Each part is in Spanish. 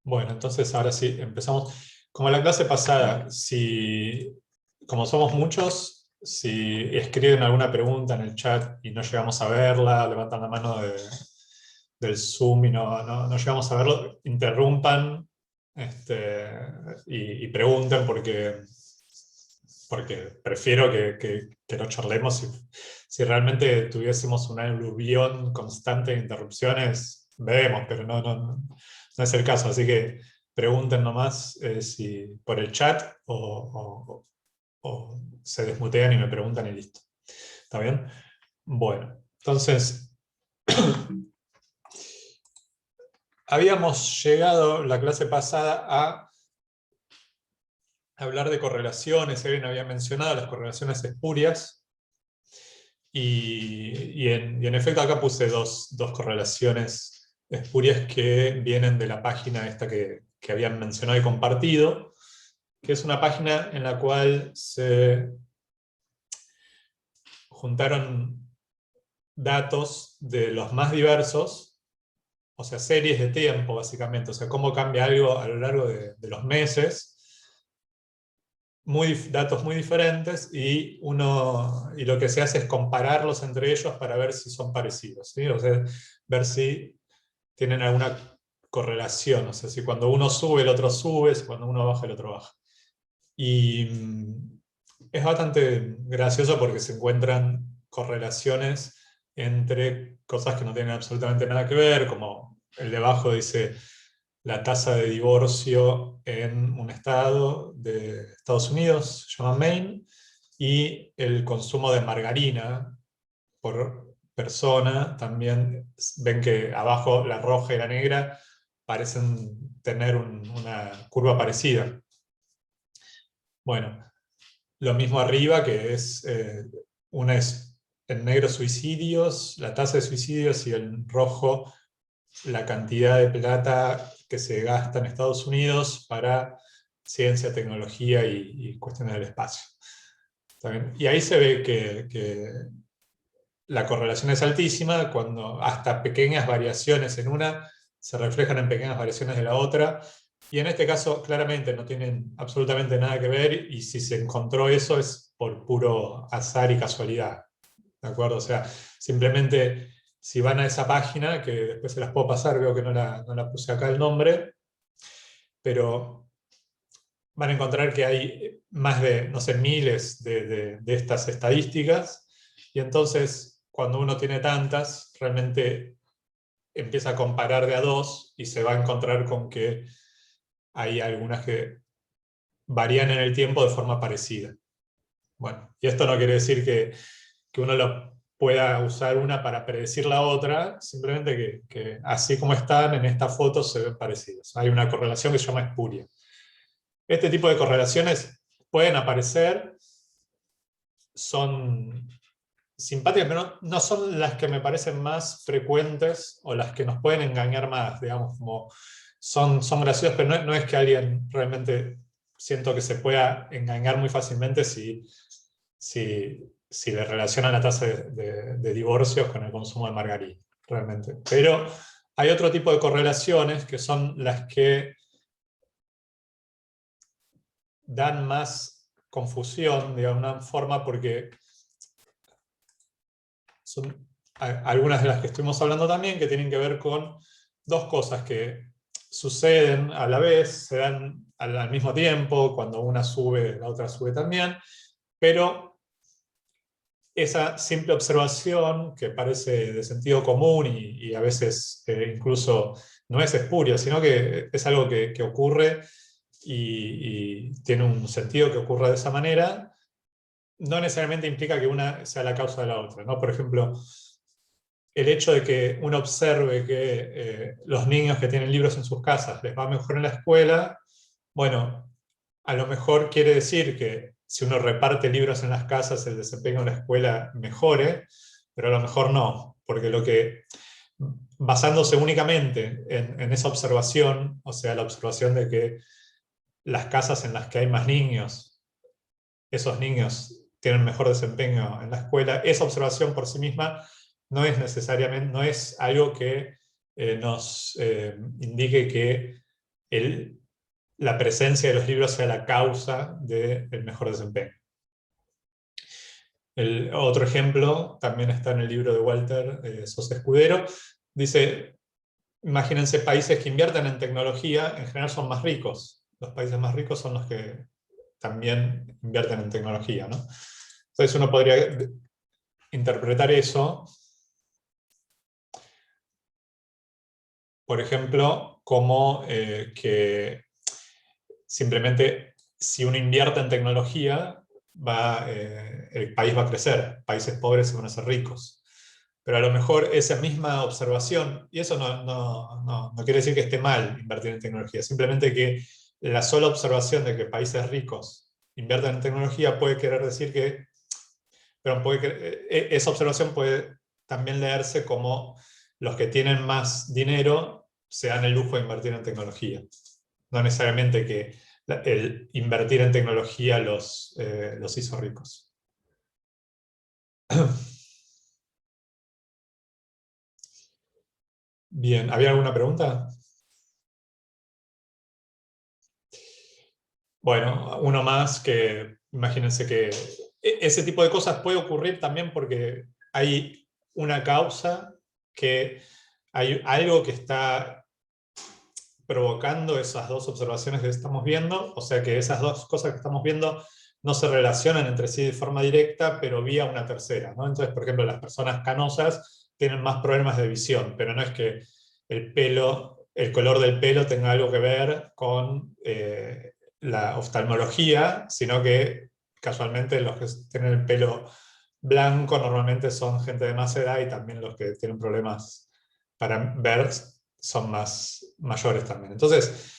Bueno, entonces ahora sí, empezamos. Como la clase pasada, como somos muchos, si escriben alguna pregunta en el chat y no llegamos a verla, levantan la mano del Zoom y no llegamos a verlo, interrumpan y pregunten porque prefiero que no charlemos. Si realmente tuviésemos un aluvión constante de interrupciones, vemos, pero no es el caso. Así que pregunten nomás si por el chat o se desmutean y me preguntan y listo. ¿Está bien? Bueno, entonces habíamos llegado la clase pasada a hablar de correlaciones. Evelyn había mencionado las correlaciones espurias. Y en efecto acá puse dos correlaciones espurias que vienen de la página esta que habían mencionado y compartido, que es una página en la cual se juntaron datos de los más diversos, o sea, series de tiempo básicamente, o sea, cómo cambia algo a lo largo de los meses, datos muy diferentes, y lo que se hace es compararlos entre ellos para ver si son parecidos, ¿sí? O sea, ver si tienen alguna correlación, o sea, si cuando uno sube el otro sube, si cuando uno baja el otro baja. Y es bastante gracioso porque se encuentran correlaciones entre cosas que no tienen absolutamente nada que ver, como el de abajo dice la tasa de divorcio en un estado de Estados Unidos, se llama Maine, y el consumo de margarina por persona. También ven que abajo la roja y la negra parecen tener una curva parecida. Bueno, lo mismo arriba, que es, una es en negro suicidios, la tasa de suicidios, y en rojo la cantidad de plata que se gasta en Estados Unidos para ciencia, tecnología y cuestiones del espacio. ¿Está bien? Y ahí se ve que la correlación es altísima cuando hasta pequeñas variaciones en una se reflejan en pequeñas variaciones de la otra. Y en este caso, claramente no tienen absolutamente nada que ver, y si se encontró eso es por puro azar y casualidad. ¿De acuerdo? O sea, simplemente si van a esa página, que después se las puedo pasar, veo que no la puse acá el nombre, pero van a encontrar que hay más de, no sé, miles de estas estadísticas, y entonces cuando uno tiene tantas, realmente empieza a comparar de a dos y se va a encontrar con que hay algunas que varían en el tiempo de forma parecida. Bueno, y esto no quiere decir que uno lo pueda usar una para predecir la otra, simplemente que así como están en esta foto se ven parecidos. Hay una correlación que se llama espuria. Este tipo de correlaciones pueden aparecer, son simpáticas, pero no son las que me parecen más frecuentes o las que nos pueden engañar más, digamos, como son graciosas, pero no es que alguien realmente, siento que se pueda engañar muy fácilmente si le relacionan la tasa de divorcios con el consumo de margarina, realmente. Pero hay otro tipo de correlaciones que son las que dan más confusión de alguna forma, porque son algunas de las que estuvimos hablando también, que tienen que ver con dos cosas que suceden a la vez, se dan al mismo tiempo, cuando una sube, la otra sube también, pero esa simple observación, que parece de sentido común y a veces incluso no es espuria, sino que es algo que ocurre y tiene un sentido que ocurra de esa manera, no necesariamente implica que una sea la causa de la otra, ¿no? Por ejemplo, el hecho de que uno observe que los niños que tienen libros en sus casas les va mejor en la escuela, bueno, a lo mejor quiere decir que si uno reparte libros en las casas, el desempeño en la escuela mejore, pero a lo mejor no, porque basándose únicamente en esa observación, o sea, la observación de que las casas en las que hay más niños, esos niños tienen mejor desempeño en la escuela, esa observación por sí misma no es necesariamente, no es algo que nos indique que la presencia de los libros sea la causa del mejor desempeño. El otro ejemplo también está en el libro de Walter Sosa Escudero. Dice, imagínense países que invierten en tecnología, en general son más ricos. Los países más ricos son los que también invierten en tecnología, ¿no? Entonces uno podría interpretar eso, por ejemplo, como que simplemente si uno invierte en tecnología, el país va a crecer, países pobres se van a hacer ricos. Pero a lo mejor esa misma observación, y eso no quiere decir que esté mal invertir en tecnología, simplemente que la sola observación de que países ricos inviertan en tecnología puede querer decir que, pero esa observación puede también leerse como los que tienen más dinero se dan el lujo de invertir en tecnología. No necesariamente que el invertir en tecnología los hizo ricos. Bien, ¿había alguna pregunta? Bueno, uno más que, imagínense que ese tipo de cosas puede ocurrir también porque hay una causa, que hay algo que está provocando esas dos observaciones que estamos viendo, o sea que esas dos cosas que estamos viendo no se relacionan entre sí de forma directa, pero vía una tercera, ¿no? Entonces, por ejemplo, las personas canosas tienen más problemas de visión, pero no es que el color del pelo tenga algo que ver con la oftalmología, sino que casualmente los que tienen el pelo blanco normalmente son gente de más edad, y también los que tienen problemas para ver son más mayores también. Entonces,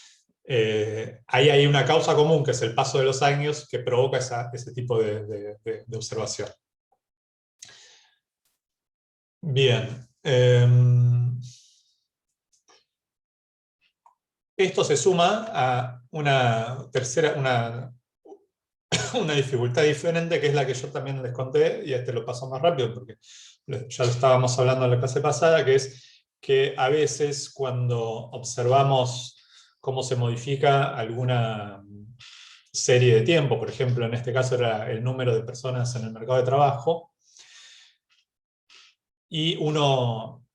ahí hay una causa común, que es el paso de los años, que provoca ese tipo de observación. Bien. Esto se suma a una tercera, una dificultad diferente, que es la que yo también les conté, y lo paso más rápido porque ya lo estábamos hablando en la clase pasada, que es que a veces cuando observamos cómo se modifica alguna serie de tiempo, por ejemplo, en este caso era el número de personas en el mercado de trabajo, y uno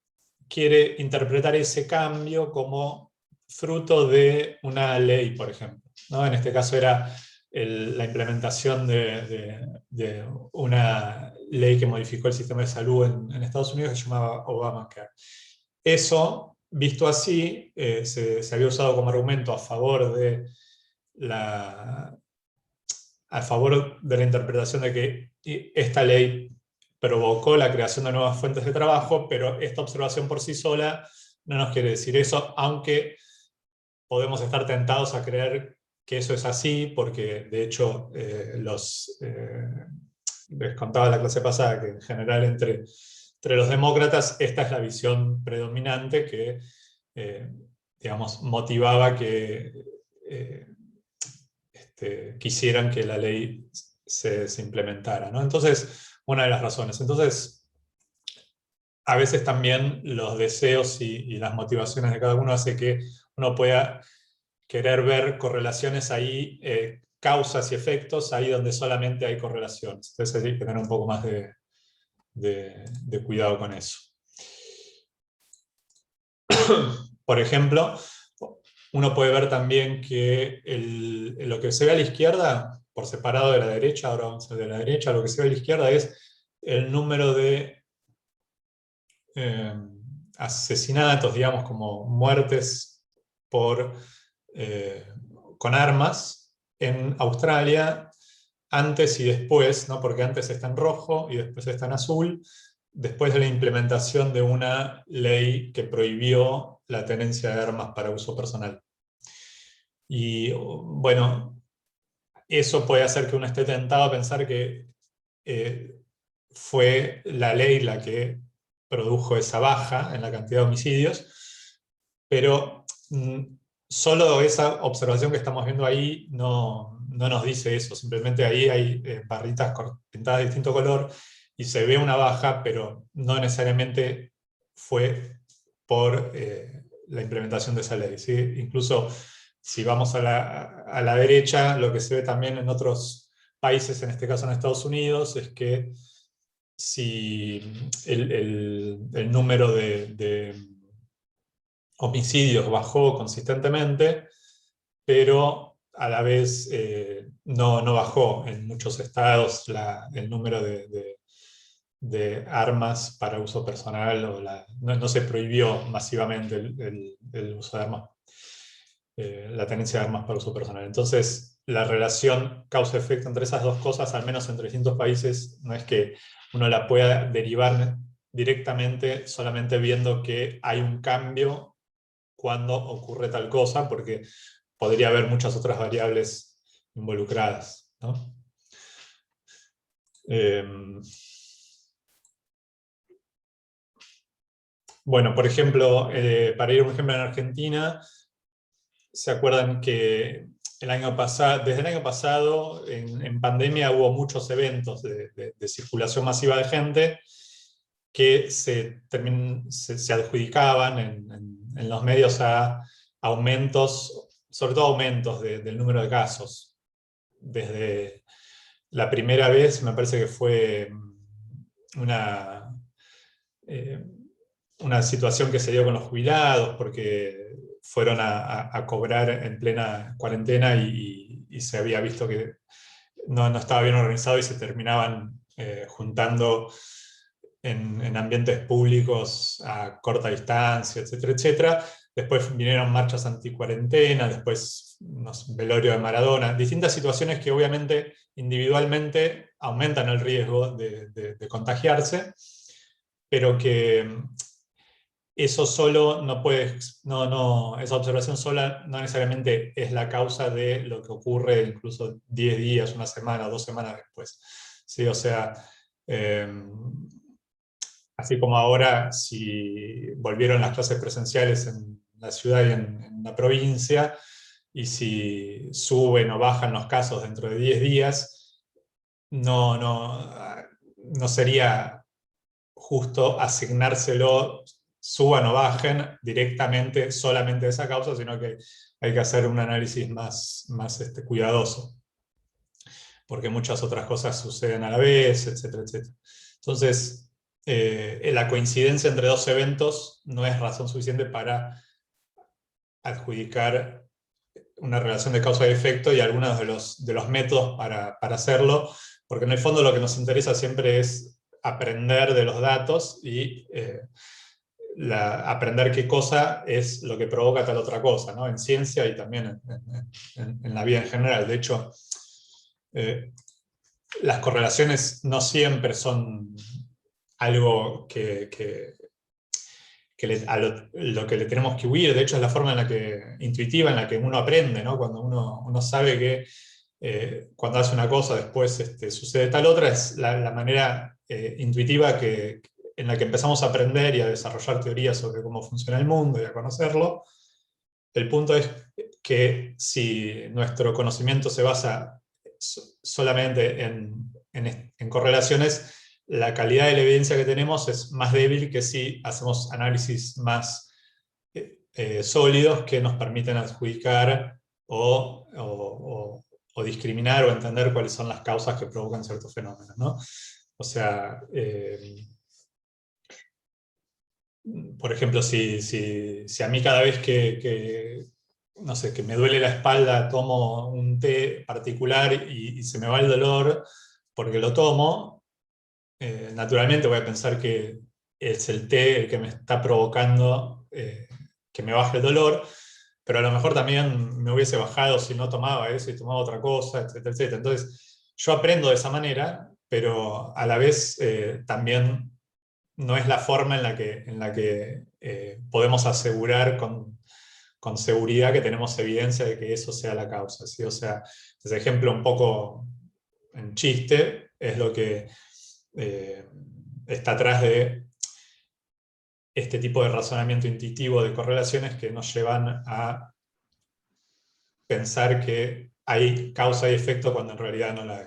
quiere interpretar ese cambio como fruto de una ley, por ejemplo, ¿no? En este caso era la implementación de una ley que modificó el sistema de salud en Estados Unidos, que se llamaba Obamacare. Eso, visto así, se había usado como argumento a favor de la interpretación de que esta ley provocó la creación de nuevas fuentes de trabajo, pero esta observación por sí sola no nos quiere decir eso, aunque podemos estar tentados a creer que eso es así, porque de hecho les contaba la clase pasada que en general entre los demócratas esta es la visión predominante que digamos, motivaba que quisieran que la ley se implementara, ¿no? Entonces, una de las razones. Entonces, a veces también los deseos y las motivaciones de cada uno hace que uno pueda querer ver correlaciones ahí, causas y efectos ahí donde solamente hay correlaciones. Entonces hay que tener un poco más de cuidado con eso. Por ejemplo, uno puede ver también que lo que se ve a la izquierda, por separado de la derecha, ahora vamos a ver de la derecha, lo que se ve a la izquierda es el número de asesinatos, digamos, como muertes con armas en Australia, antes y después, ¿no? Porque antes está en rojo y después está en azul, después de la implementación de una ley que prohibió la tenencia de armas para uso personal. Y bueno, eso puede hacer que uno esté tentado a pensar que fue la ley la que produjo esa baja en la cantidad de homicidios, pero solo esa observación que estamos viendo ahí no nos dice eso, simplemente ahí hay barritas pintadas de distinto color y se ve una baja, pero no necesariamente fue por la implementación de esa ley, ¿sí? Incluso si vamos a la derecha, lo que se ve también en otros países, en este caso en Estados Unidos, es que si el número de homicidios bajó consistentemente, pero a la vez no bajó en muchos estados el número de armas para uso personal, no se prohibió masivamente el uso de armas, la tenencia de armas para uso personal. Entonces, la relación causa-efecto entre esas dos cosas, al menos entre distintos países, no es que uno la pueda derivar directamente solamente viendo que hay un cambio cuando ocurre tal cosa, porque podría haber muchas otras variables involucradas, ¿no? Bueno, por ejemplo, para ir a un ejemplo en Argentina, ¿se acuerdan que desde el año pasado, en pandemia, hubo muchos eventos de circulación masiva de gente que se adjudicaban en los medios a aumentos, sobre todo aumentos del número de casos? Desde la primera vez, me parece que fue una, eh, una situación que se dio con los jubilados, porque fueron a cobrar en plena cuarentena y se había visto que no estaba bien organizado y se terminaban juntando en ambientes públicos a corta distancia, etcétera, etcétera. Después vinieron marchas anticuarentena, después velorio de Maradona, distintas situaciones que obviamente individualmente aumentan el riesgo de contagiarse, pero que eso solo no puede, esa observación sola no necesariamente es la causa de lo que ocurre incluso 10 días, una semana, 2 semanas después. ¿Sí? O sea, eh, así como ahora, si volvieron las clases presenciales en la ciudad y en la provincia, y si suben o bajan los casos dentro de 10 días, no sería justo asignárselo, suban o bajen directamente solamente de esa causa, sino que hay que hacer un análisis más cuidadoso, porque muchas otras cosas suceden a la vez, etcétera, etcétera. Entonces, la coincidencia entre dos eventos no es razón suficiente para adjudicar una relación de causa y efecto, y algunos de los métodos para hacerlo, porque en el fondo lo que nos interesa siempre es aprender de los datos y aprender qué cosa es lo que provoca tal otra cosa, ¿no? En ciencia y también en la vida en general. De hecho, las correlaciones no siempre son algo lo que le tenemos que huir. De hecho, es la forma intuitiva en la que uno aprende, ¿no? Cuando uno sabe que cuando hace una cosa después sucede tal otra, es la manera intuitiva en la que empezamos a aprender y a desarrollar teorías sobre cómo funciona el mundo y a conocerlo. El punto es que si nuestro conocimiento se basa solamente en correlaciones, la calidad de la evidencia que tenemos es más débil que si hacemos análisis más sólidos que nos permiten adjudicar o discriminar o entender cuáles son las causas que provocan ciertos fenómenos, ¿no? O sea, por ejemplo, si a mí cada vez no sé, que me duele la espalda tomo un té particular y se me va el dolor porque lo tomo, naturalmente voy a pensar que es el té el que me está provocando que me baje el dolor, pero a lo mejor también me hubiese bajado si no tomaba eso y tomaba otra cosa, etcétera, etcétera. Entonces, yo aprendo de esa manera, pero a la vez también no es la forma en la que podemos asegurar con seguridad que tenemos evidencia de que eso sea la causa, ¿sí? O sea, ese ejemplo un poco en chiste es lo que está atrás de este tipo de razonamiento intuitivo de correlaciones que nos llevan a pensar que hay causa y efecto cuando en realidad no la hay.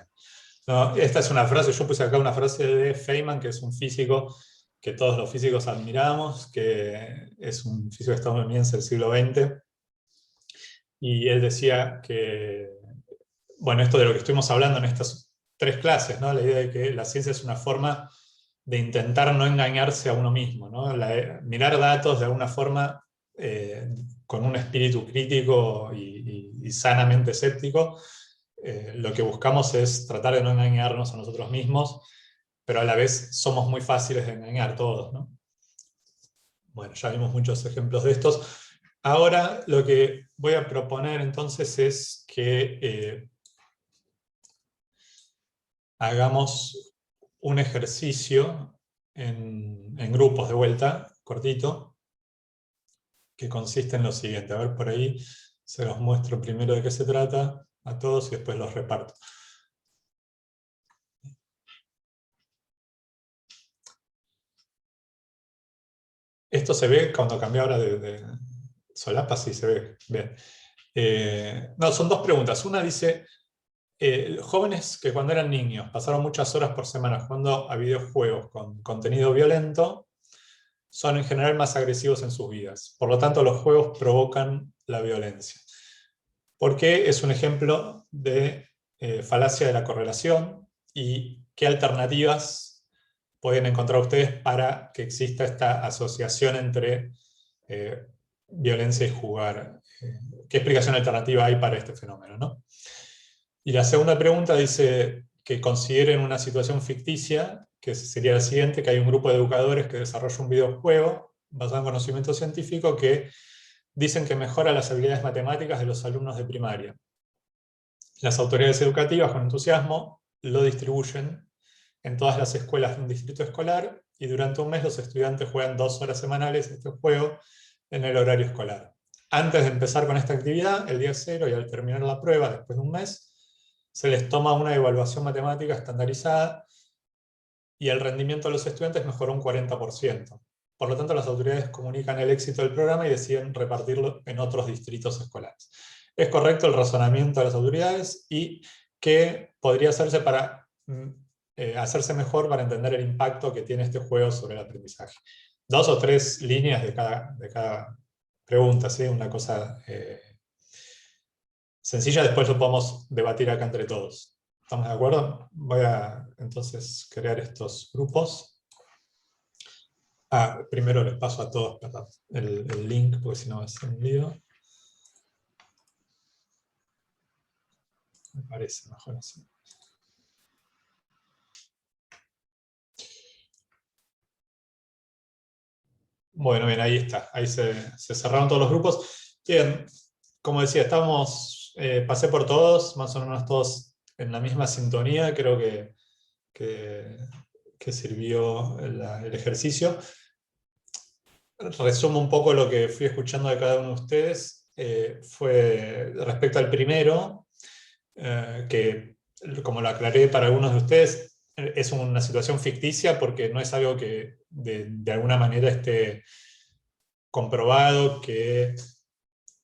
No, esta es una frase, yo puse acá una frase de Feynman, que es un físico que todos los físicos admiramos, que es un físico estadounidense del siglo XX, Y él decía que, bueno, esto de lo que estuvimos hablando en estas 3 clases, ¿no? La idea de que la ciencia es una forma de intentar no engañarse a uno mismo, ¿no? Mirar datos de alguna forma con un espíritu crítico y sanamente escéptico. Lo que buscamos es tratar de no engañarnos a nosotros mismos, pero a la vez somos muy fáciles de engañar todos, ¿no? Bueno, ya vimos muchos ejemplos de estos. Ahora lo que voy a proponer entonces es que hagamos un ejercicio en grupos de vuelta, cortito, que consiste en lo siguiente. A ver, por ahí se los muestro primero de qué se trata a todos y después los reparto. Esto se ve cuando cambia ahora de solapa, sí se ve. Bien. No, son 2 preguntas. Una dice, jóvenes que cuando eran niños pasaron muchas horas por semana jugando a videojuegos con contenido violento, son en general más agresivos en sus vidas. Por lo tanto, los juegos provocan la violencia. Porque es un ejemplo de falacia de la correlación y qué alternativas pueden encontrar ustedes para que exista esta asociación entre eh, violencia y jugar. ¿Qué explicación alternativa hay para este fenómeno, ¿no? Y la segunda pregunta dice que consideren una situación ficticia, que sería la siguiente, que hay un grupo de educadores que desarrolla un videojuego basado en conocimiento científico que dicen que mejora las habilidades matemáticas de los alumnos de primaria. Las autoridades educativas, con entusiasmo, lo distribuyen en todas las escuelas de un distrito escolar y durante un mes los estudiantes juegan 2 horas semanales este juego en el horario escolar. Antes de empezar con esta actividad, el día 0 y al terminar la prueba, después de un mes, se les toma una evaluación matemática estandarizada y el rendimiento de los estudiantes mejoró un 40%. Por lo tanto, las autoridades comunican el éxito del programa y deciden repartirlo en otros distritos escolares. ¿Es correcto el razonamiento de las autoridades? ¿Y qué podría hacerse para hacerse mejor para entender el impacto que tiene este juego sobre el aprendizaje? 2 o 3 líneas de cada pregunta, ¿sí? Una cosa sencilla, después lo podemos debatir acá entre todos. ¿Estamos de acuerdo? Voy a entonces crear estos grupos. Primero les paso a todos, perdón, el link, porque si no va a ser un lío. Me parece mejor así. Bueno, bien, ahí está. Ahí se cerraron todos los grupos. Bien, como decía, pasé por todos, más o menos todos en la misma sintonía. Creo que sirvió el ejercicio. Resumo un poco lo que fui escuchando de cada uno de ustedes. Fue respecto al primero, que como lo aclaré para algunos de ustedes, es una situación ficticia porque no es algo que de alguna manera esté comprobado que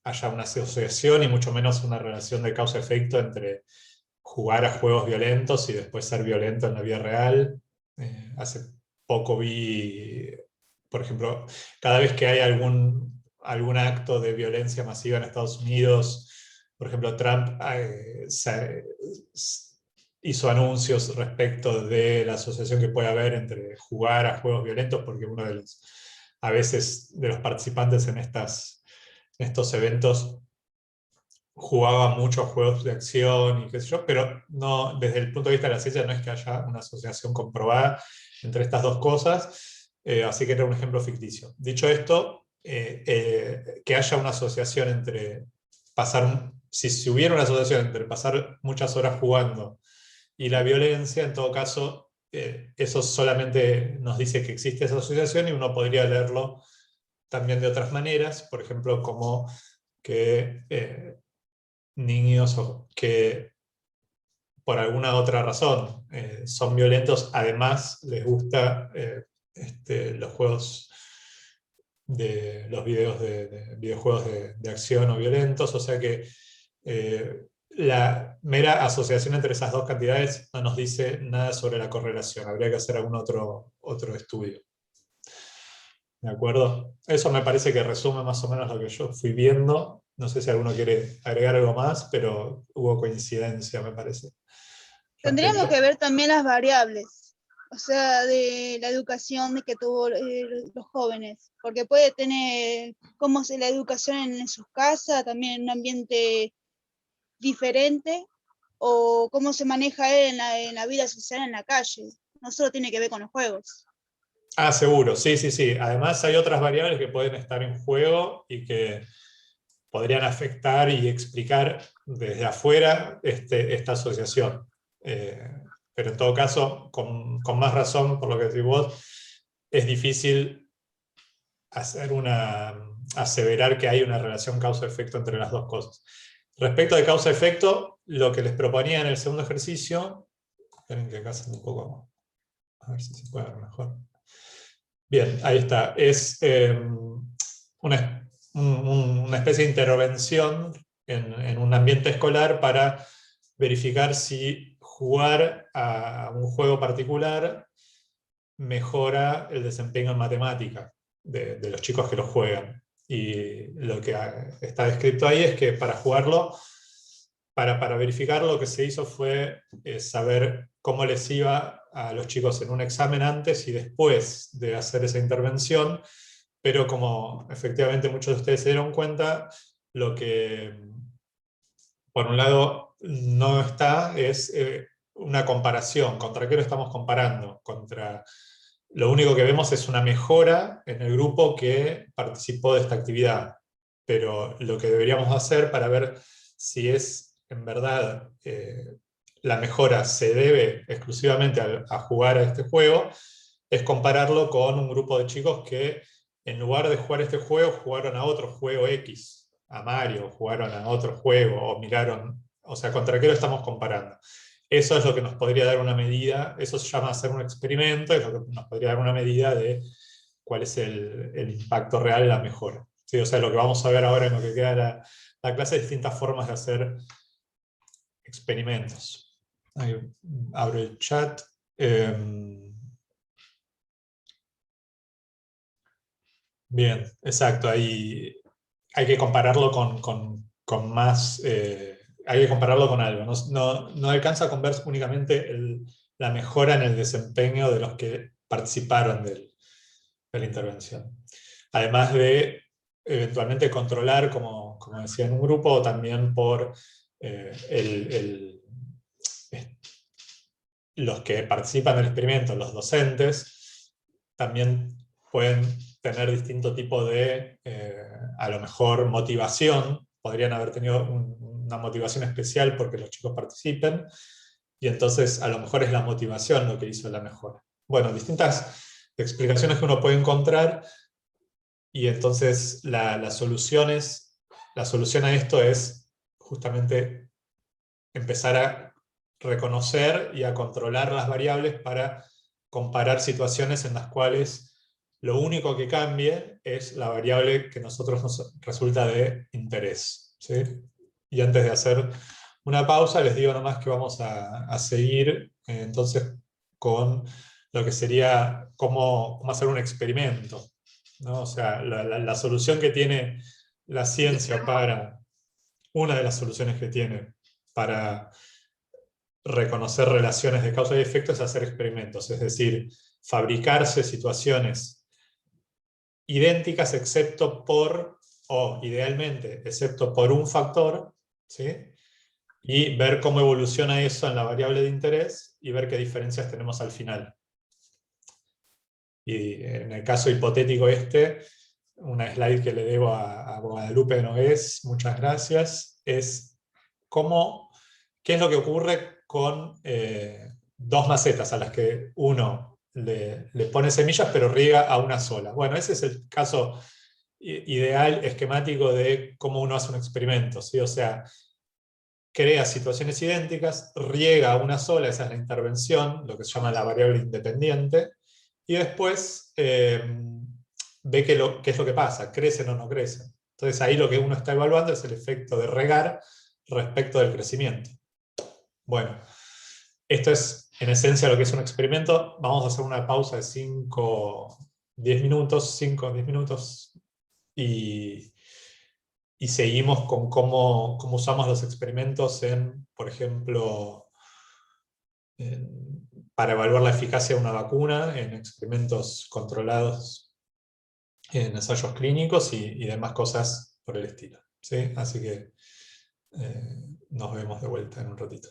haya una asociación y mucho menos una relación de causa-efecto entre jugar a juegos violentos y después ser violento en la vida real. Hace poco vi, por ejemplo, cada vez que hay algún acto de violencia masiva en Estados Unidos, por ejemplo, Trump hizo anuncios respecto de la asociación que puede haber entre jugar a juegos violentos, porque uno a veces de los participantes en estos eventos jugaba muchos juegos de acción y qué sé yo, pero no, desde el punto de vista de la ciencia no es que haya una asociación comprobada entre estas dos cosas, así que era un ejemplo ficticio. Dicho esto, que haya una asociación entre si hubiera una asociación entre pasar muchas horas jugando y la violencia, en todo caso, eso solamente nos dice que existe esa asociación y uno podría leerlo también de otras maneras, por ejemplo, como que niños que por alguna otra razón son violentos, además les gusta los juegos los videos de videojuegos de acción o violentos, o sea que la mera asociación entre esas dos cantidades no nos dice nada sobre la correlación, habría que hacer algún otro estudio. ¿De acuerdo? Eso me parece que resume más o menos lo que yo fui viendo. No sé si alguno quiere agregar algo más, pero hubo coincidencia, me parece. Tendríamos que ver también las variables, o sea, de la educación que tuvo los jóvenes, porque puede tener cómo es la educación en sus casas, también en un ambiente diferente, o cómo se maneja él en la vida social en la calle. No solo tiene que ver con los juegos. Ah, seguro, sí, sí, sí. Además hay otras variables que pueden estar en juego y que podrían afectar y explicar desde afuera esta asociación. Pero en todo caso, con más razón, por lo que decís vos, es difícil aseverar que hay una relación causa-efecto entre las dos cosas. Respecto de causa-efecto, lo que les proponía en el segundo ejercicio, esperen que acá se un poco, a ver si se puede ver mejor. Bien, ahí está. Es una especie de intervención en un ambiente escolar para verificar si jugar a un juego particular mejora el desempeño en matemática de los chicos que lo juegan. Y lo que está descrito ahí es que para jugarlo, para verificar, lo que se hizo fue saber cómo les iba a los chicos en un examen antes y después de hacer esa intervención, pero como efectivamente muchos de ustedes se dieron cuenta, lo que por un lado no está es una comparación. ¿Contra qué lo estamos comparando? Lo único que vemos es una mejora en el grupo que participó de esta actividad, pero lo que deberíamos hacer para ver si es en verdad la mejora se debe exclusivamente a jugar a este juego, es compararlo con un grupo de chicos que en lugar de jugar este juego, jugaron a otro juego X, a Mario, jugaron a otro juego, o miraron, o sea, ¿contra qué lo estamos comparando? Eso es lo que nos podría dar una medida, eso se llama hacer un experimento, es lo que nos podría dar una medida de cuál es el impacto real de la mejora. ¿Sí? O sea, lo que vamos a ver ahora en lo que queda la clase es distintas formas de hacer experimentos. Ahí abro el chat. Bien, exacto. Ahí hay que compararlo con más, hay que compararlo con algo. No alcanza con ver únicamente la mejora en el desempeño de los que participaron de la intervención. Además de eventualmente controlar, como decía, en un grupo, o también por los que participan del experimento, los docentes, también pueden tener distinto tipo de, a lo mejor, motivación. Podrían haber tenido una motivación especial porque los chicos participen, y entonces a lo mejor es la motivación lo que hizo la mejora. Bueno, distintas explicaciones que uno puede encontrar, y entonces la solución a esto es justamente empezar a reconocer y a controlar las variables para comparar situaciones en las cuales lo único que cambie es la variable que a nosotros nos resulta de interés. ¿Sí? Y antes de hacer una pausa, les digo nomás que vamos a seguir entonces con lo que sería cómo hacer un experimento, ¿no? O sea, la solución que tiene la ciencia una de las soluciones que tiene para reconocer relaciones de causa y efecto es hacer experimentos, es decir, fabricarse situaciones idénticas excepto por, o idealmente, excepto por un factor, ¿sí? Y ver cómo evoluciona eso en la variable de interés y ver qué diferencias tenemos al final. Y en el caso hipotético una slide que le debo a Guadalupe Nogués, muchas gracias, es qué es lo que ocurre con dos macetas a las que uno le pone semillas pero riega a una sola. Bueno, ese es el caso ideal, esquemático de cómo uno hace un experimento, ¿sí? O sea, crea situaciones idénticas, riega a una sola, esa es la intervención, lo que se llama la variable independiente, y después ve qué es lo que pasa, crecen o no crecen. Entonces ahí lo que uno está evaluando es el efecto de regar respecto del crecimiento. Bueno, esto es en esencia lo que es un experimento. Vamos a hacer una pausa de 5 10 minutos, y y seguimos con cómo usamos los experimentos en, por ejemplo, para evaluar la eficacia de una vacuna, en experimentos controlados, en ensayos clínicos y demás cosas por el estilo, ¿sí? Así que nos vemos de vuelta en un ratito.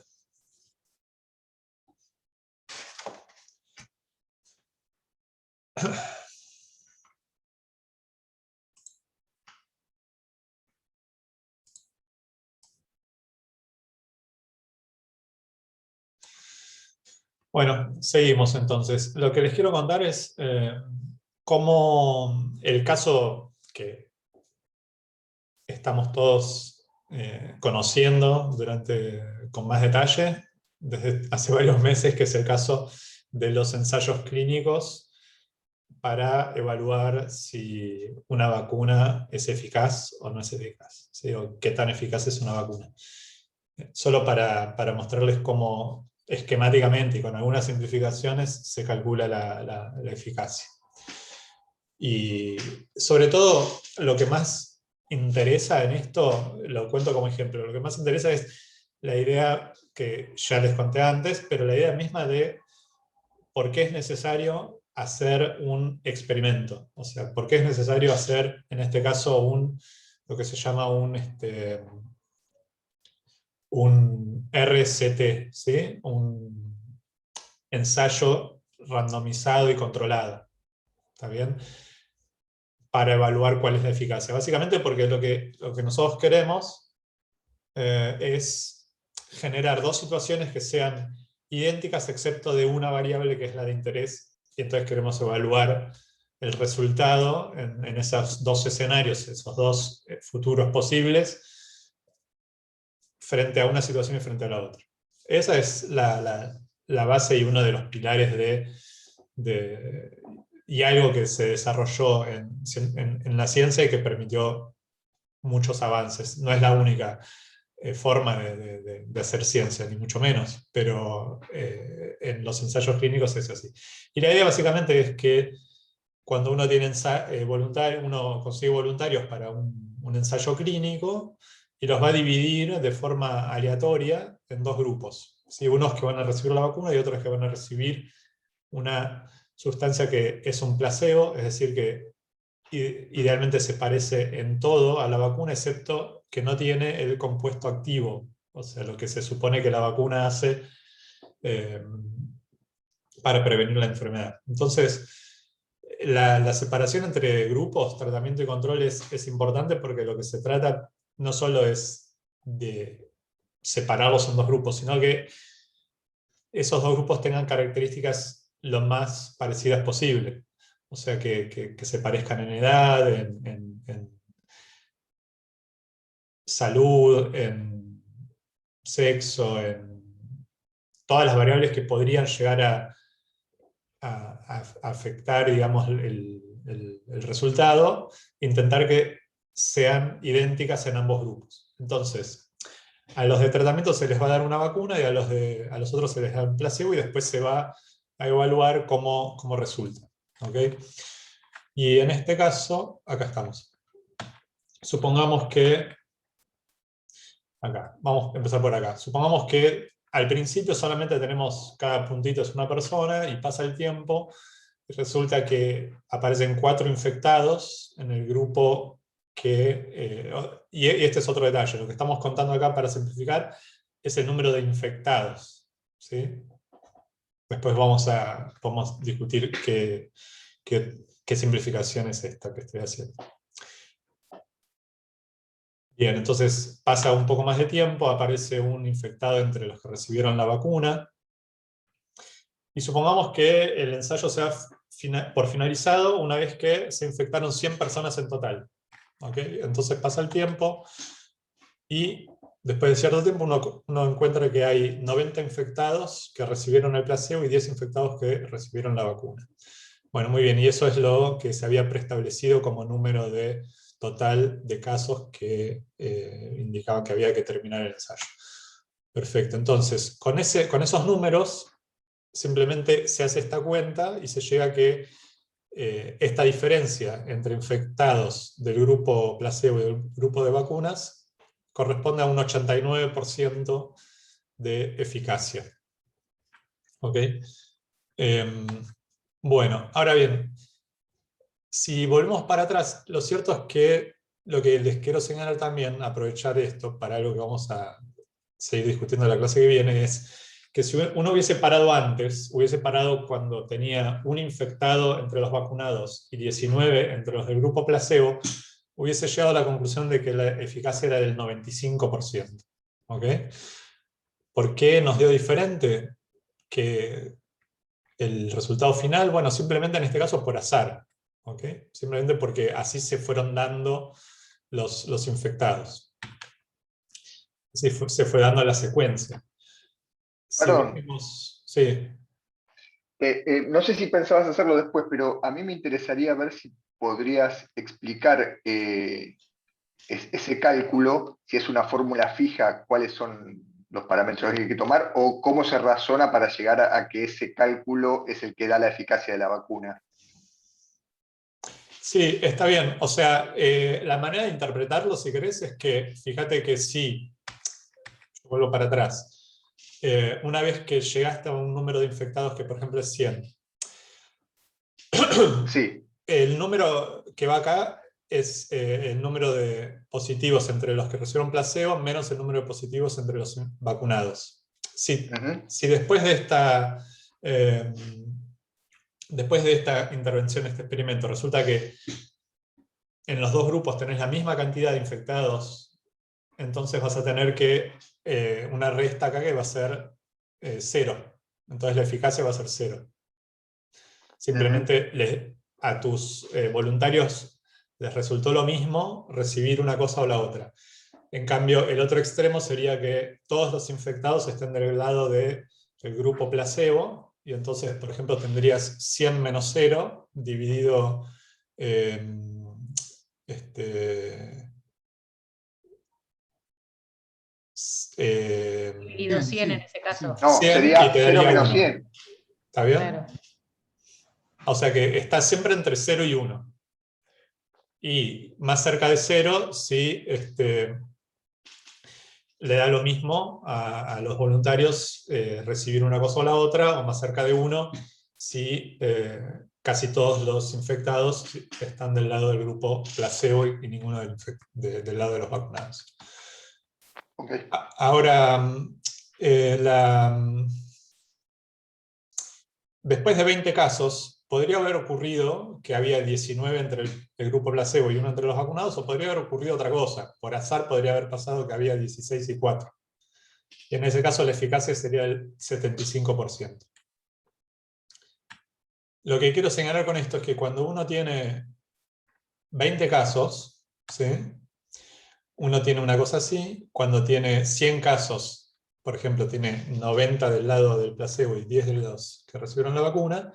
Bueno, seguimos entonces. Lo que les quiero contar es cómo el caso que estamos todos conociendo con más detalle desde hace varios meses, que es el caso de los ensayos clínicos para evaluar si una vacuna es eficaz o no es eficaz, ¿sí? O qué tan eficaz es una vacuna. Solo para mostrarles cómo esquemáticamente y con algunas simplificaciones se calcula la eficacia. Y sobre todo lo que más interesa en esto, lo cuento como ejemplo, lo que más interesa es la idea que ya les conté antes, pero la idea misma de por qué es necesario hacer un experimento. O sea, por qué es necesario hacer, en este caso, lo que se llama un RCT, ¿sí? Un ensayo randomizado y controlado. ¿Está bien? Para evaluar cuál es la eficacia. Básicamente porque lo que nosotros queremos es generar dos situaciones que sean idénticas excepto de una variable que es la de interés, y entonces queremos evaluar el resultado en esos dos escenarios, esos dos futuros posibles, frente a una situación y frente a la otra. Esa es la base y uno de los pilares y algo que se desarrolló en la ciencia y que permitió muchos avances. No es la única forma de hacer ciencia, ni mucho menos, pero en los ensayos clínicos es así. Y la idea básicamente es que cuando uno tiene uno consigue voluntarios para un ensayo clínico y los va a dividir de forma aleatoria en dos grupos, ¿sí? Unos que van a recibir la vacuna y otros que van a recibir una sustancia que es un placebo, es decir, que idealmente se parece en todo a la vacuna, excepto que no tiene el compuesto activo, o sea, lo que se supone que la vacuna hace para prevenir la enfermedad. Entonces, la separación entre grupos, tratamiento y control es importante porque lo que se trata no solo es de separarlos en dos grupos, sino que esos dos grupos tengan características lo más parecidas posible. O sea, que se parezcan en edad, en salud, en sexo, en todas las variables que podrían llegar a afectar, digamos, el resultado, intentar que sean idénticas en ambos grupos. Entonces, a los de tratamiento se les va a dar una vacuna y a los otros se les da un placebo y después se va a evaluar cómo resulta. ¿Okay? Y en este caso, acá estamos. Supongamos que, vamos a empezar por acá. Supongamos que al principio solamente tenemos, cada puntito es una persona, y pasa el tiempo, y resulta que aparecen 4 infectados en el grupo y este es otro detalle, lo que estamos contando acá para simplificar es el número de infectados, ¿sí? Después podemos discutir qué simplificación es esta que estoy haciendo. Bien, entonces pasa un poco más de tiempo, aparece un infectado entre los que recibieron la vacuna, y supongamos que el ensayo sea por finalizado una vez que se infectaron 100 personas en total. ¿Okay? Entonces pasa el tiempo, y después de cierto tiempo uno encuentra que hay 90 infectados que recibieron el placebo y 10 infectados que recibieron la vacuna. Bueno, muy bien, y eso es lo que se había preestablecido como número total de casos que indicaban que había que terminar el ensayo. Perfecto, entonces, con esos números, simplemente se hace esta cuenta y se llega a que esta diferencia entre infectados del grupo placebo y del grupo de vacunas corresponde a un 89% de eficacia. ¿Ok? Bueno, ahora bien, si volvemos para atrás, lo cierto es que lo que les quiero señalar también, aprovechar esto para algo que vamos a seguir discutiendo en la clase que viene, es que si uno hubiese parado antes, hubiese parado cuando tenía un infectado entre los vacunados y 19 entre los del grupo placebo, hubiese llegado a la conclusión de que la eficacia era del 95%. ¿Ok? ¿Por qué nos dio diferente que el resultado final? Bueno, simplemente en este caso por azar. ¿Ok? Simplemente porque así se fueron dando los infectados. Así se fue dando la secuencia. Si Perdón, vemos, sí. no sé si pensabas hacerlo después, pero a mí me interesaría ver si podrías explicar ese cálculo, si es una fórmula fija, cuáles son los parámetros que hay que tomar, o cómo se razona para llegar a que ese cálculo es el que da la eficacia de la vacuna. Sí, está bien. O sea, la manera de interpretarlo, si querés, es que fíjate que sí, yo vuelvo para atrás, una vez que llegaste a un número de infectados que, por ejemplo, es 100, Sí. el número que va acá es el número de positivos entre los que recibieron placebo menos el número de positivos entre los vacunados. Si, si después de esta intervención, este experimento, resulta que en los dos grupos tenés la misma cantidad de infectados, entonces vas a tener que una resta acá que va a ser 0. Entonces la eficacia va a ser 0. Simplemente a tus voluntarios les resultó lo mismo recibir una cosa o la otra. En cambio, el otro extremo sería que todos los infectados estén del lado del grupo placebo, y entonces, por ejemplo, tendrías 100 menos 0 dividido Dividido 100 en ese caso. No, 100 y sería te 0 daría menos 1. 100. ¿Está bien? Claro. O sea que está siempre entre 0 y 1. Y más cerca de 0 si le da lo mismo a los voluntarios recibir una cosa o la otra, o más cerca de 1 si casi todos los infectados están del lado del grupo placebo y ninguno del lado de los vacunados. Okay. Ahora, después de 20 casos, podría haber ocurrido que había 19 entre el grupo placebo y 1 entre los vacunados, o podría haber ocurrido otra cosa. Por azar podría haber pasado que había 16 y 4. Y en ese caso la eficacia sería el 75%. Lo que quiero señalar con esto es que cuando uno tiene 20 casos, ¿sí? Uno tiene una cosa así. Cuando tiene 100 casos, por ejemplo, tiene 90 del lado del placebo y 10 de los que recibieron la vacuna.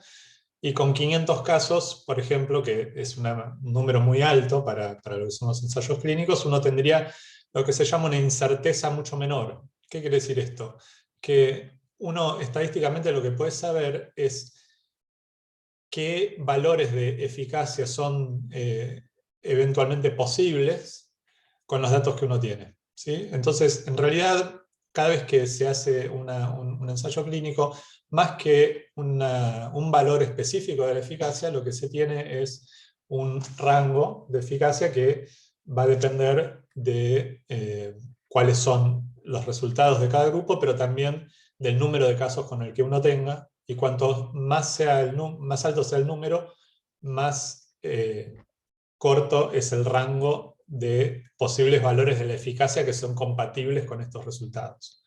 Y con 500 casos, por ejemplo, que es un número muy alto para lo que son los ensayos clínicos, uno tendría lo que se llama una incerteza mucho menor. ¿Qué quiere decir esto? Que uno estadísticamente lo que puede saber es qué valores de eficacia son eventualmente posibles con los datos que uno tiene, ¿sí? Entonces, en realidad, cada vez que se hace un ensayo clínico, más que un valor específico de la eficacia, lo que se tiene es un rango de eficacia que va a depender de cuáles son los resultados de cada grupo, pero también del número de casos con el que uno tenga, y cuanto más alto sea el número, más corto es el rango de posibles valores de la eficacia que son compatibles con estos resultados.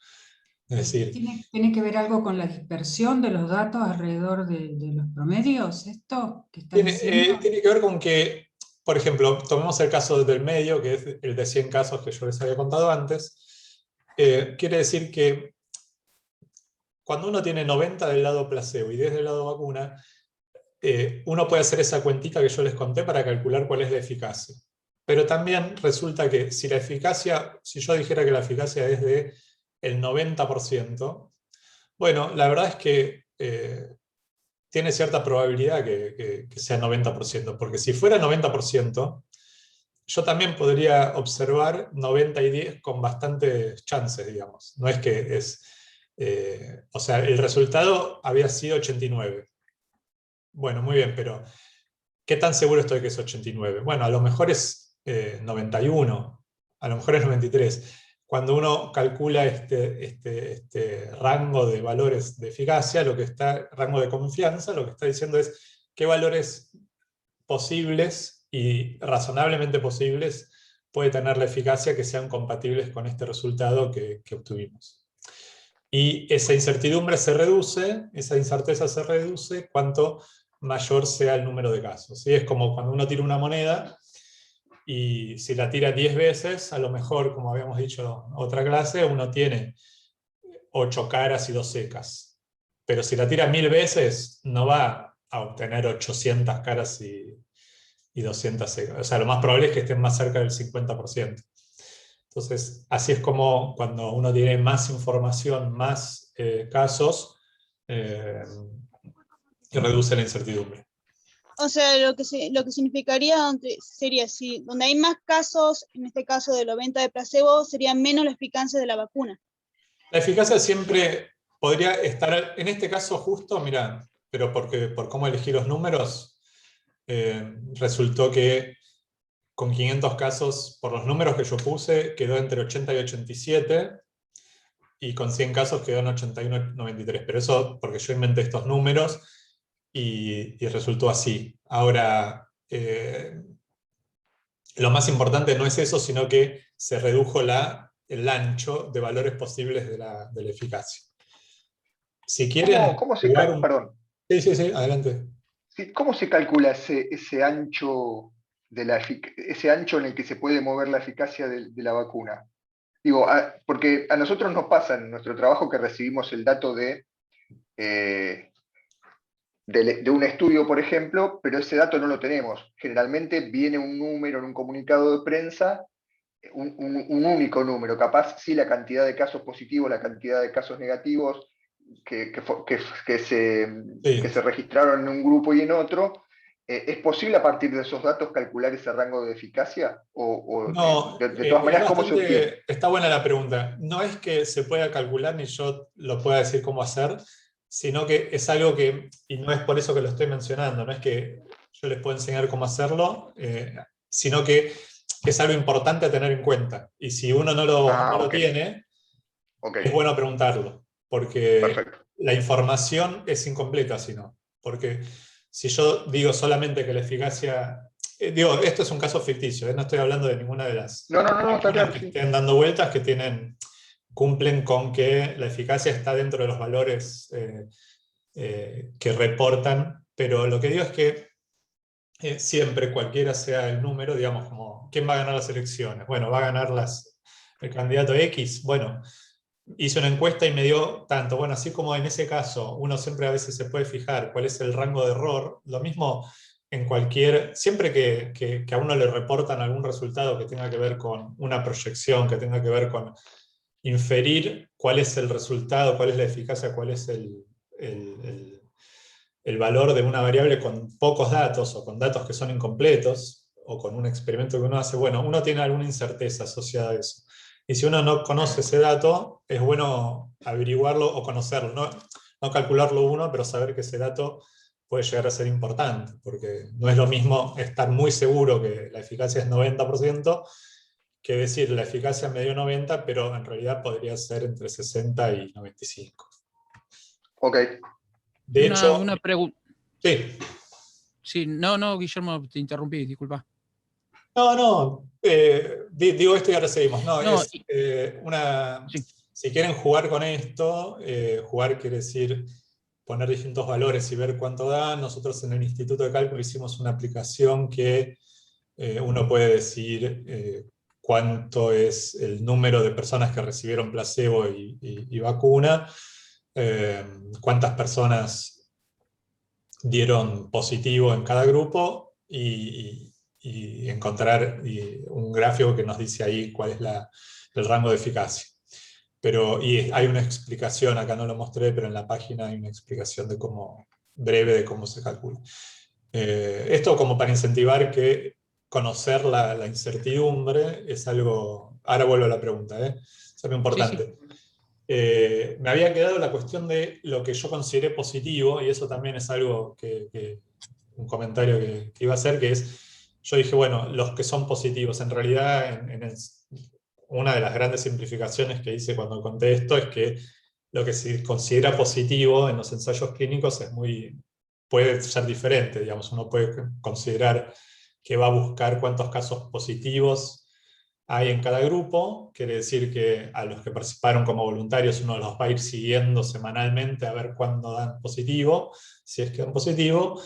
Es decir, ¿Tiene que ver algo con la dispersión de los datos alrededor de los promedios? ¿Esto que estás diciendo? tiene que ver con que, por ejemplo, tomemos el caso del medio, que es el de 100 casos que yo les había contado antes. Quiere decir que cuando uno tiene 90 del lado placebo y 10 del lado vacuna, uno puede hacer esa cuentita que yo les conté para calcular cuál es la eficacia. Pero también resulta que si yo dijera que la eficacia es de el 90%, bueno, la verdad es que tiene cierta probabilidad que sea 90%, porque si fuera 90%, yo también podría observar 90 y 10 con bastantes chances, digamos. No es que es... o sea, el resultado había sido 89. Bueno, muy bien, pero ¿qué tan seguro estoy que es 89? Bueno, a lo mejor es 91, a lo mejor es 93. Cuando uno calcula este rango de valores de eficacia, rango de confianza, lo que está diciendo es qué valores posibles y razonablemente posibles puede tener la eficacia que sean compatibles con este resultado que obtuvimos. Y esa incertidumbre se reduce, esa incerteza se reduce cuanto mayor sea el número de casos. ¿Sí? Es como cuando uno tira una moneda y si la tira 10 veces, a lo mejor, como habíamos dicho en otra clase, uno tiene 8 caras y 2 secas. Pero si la tira 1000 veces, no va a obtener 800 caras y 200 secas. O sea, lo más probable es que estén más cerca del 50%. Entonces, así es como cuando uno tiene más información, más casos, que reduce la incertidumbre. O sea, lo que significaría sería si donde hay más casos, en este caso de los 90 de placebo, sería menos la eficacia de la vacuna. La eficacia siempre podría estar, en este caso justo, mirá, pero por cómo elegí los números, resultó que con 500 casos, por los números que yo puse, quedó entre 80 y 87, y con 100 casos quedó en 81 y 93. Pero eso porque yo inventé estos números y resultó así. Ahora, lo más importante no es eso, sino que se redujo el ancho de valores posibles de la eficacia. Si quieren ¿Cómo se jugar perdón. Sí, adelante. ¿Cómo se calcula ese ancho ese ancho en el que se puede mover la eficacia de la vacuna? Digo, porque a nosotros nos pasa en nuestro trabajo que recibimos el dato de un estudio, por ejemplo, pero ese dato no lo tenemos. Generalmente viene un número en un comunicado de prensa, un único número, capaz sí la cantidad de casos positivos, la cantidad de casos negativos que se registraron en un grupo y en otro. ¿Es posible a partir de esos datos calcular ese rango de eficacia? No, De todas maneras, ¿cómo se obtiene? está buena la pregunta. No es que se pueda calcular ni yo lo pueda decir cómo hacer, sino que es algo que, y no es por eso que lo estoy mencionando, no es que yo les puedo enseñar cómo hacerlo, sino que es algo importante a tener en cuenta. Y si uno no lo tiene, es bueno preguntarlo, porque perfecto. La información es incompleta si no. Porque si yo digo solamente que la eficacia... esto es un caso ficticio, no estoy hablando de ninguna de las está claro, que estén dando vueltas, que cumplen con que la eficacia está dentro de los valores que reportan, pero lo que digo es que siempre, cualquiera sea el número, digamos, como ¿quién va a ganar las elecciones? Bueno, va a ganar el candidato X. Bueno, hice una encuesta y me dio tanto. Bueno, así como en ese caso uno siempre a veces se puede fijar cuál es el rango de error, lo mismo siempre que a uno le reportan algún resultado que tenga que ver con una proyección, que tenga que ver con inferir cuál es el resultado, cuál es la eficacia, cuál es el valor de una variable con pocos datos o con datos que son incompletos o con un experimento que uno hace, bueno, uno tiene alguna incerteza asociada a eso. Y si uno no conoce ese dato, es bueno averiguarlo o conocerlo, no calcularlo uno, pero saber que ese dato puede llegar a ser importante, porque no es lo mismo estar muy seguro que la eficacia es 90%, que decir la eficacia me dio 90, pero en realidad podría ser entre 60 y 95. Ok. De hecho, una pregunta. Sí. Sí, no, Guillermo, te interrumpí, disculpa. No, digo esto y ahora seguimos. Sí. Si quieren jugar con esto, jugar quiere decir poner distintos valores y ver cuánto dan. Nosotros en el Instituto de Cálculo hicimos una aplicación que uno puede decir cuánto es el número de personas que recibieron placebo y vacuna, cuántas personas dieron positivo en cada grupo y encontrar un gráfico que nos dice ahí cuál es el rango de eficacia. Y hay una explicación, acá no lo mostré, pero en la página hay una explicación de breve de cómo se calcula. Esto como para incentivar que conocer la incertidumbre es algo... Ahora vuelvo a la pregunta, es algo importante. Me había quedado la cuestión de lo que yo consideré positivo, y eso también es algo un comentario que iba a hacer, que es, yo dije, bueno, los que son positivos, en realidad una de las grandes simplificaciones que hice cuando conté esto es que lo que se considera positivo en los ensayos clínicos puede ser diferente, digamos, uno puede considerar que va a buscar cuántos casos positivos hay en cada grupo, quiere decir que a los que participaron como voluntarios uno los va a ir siguiendo semanalmente a ver cuándo dan positivo, si es que dan positivo,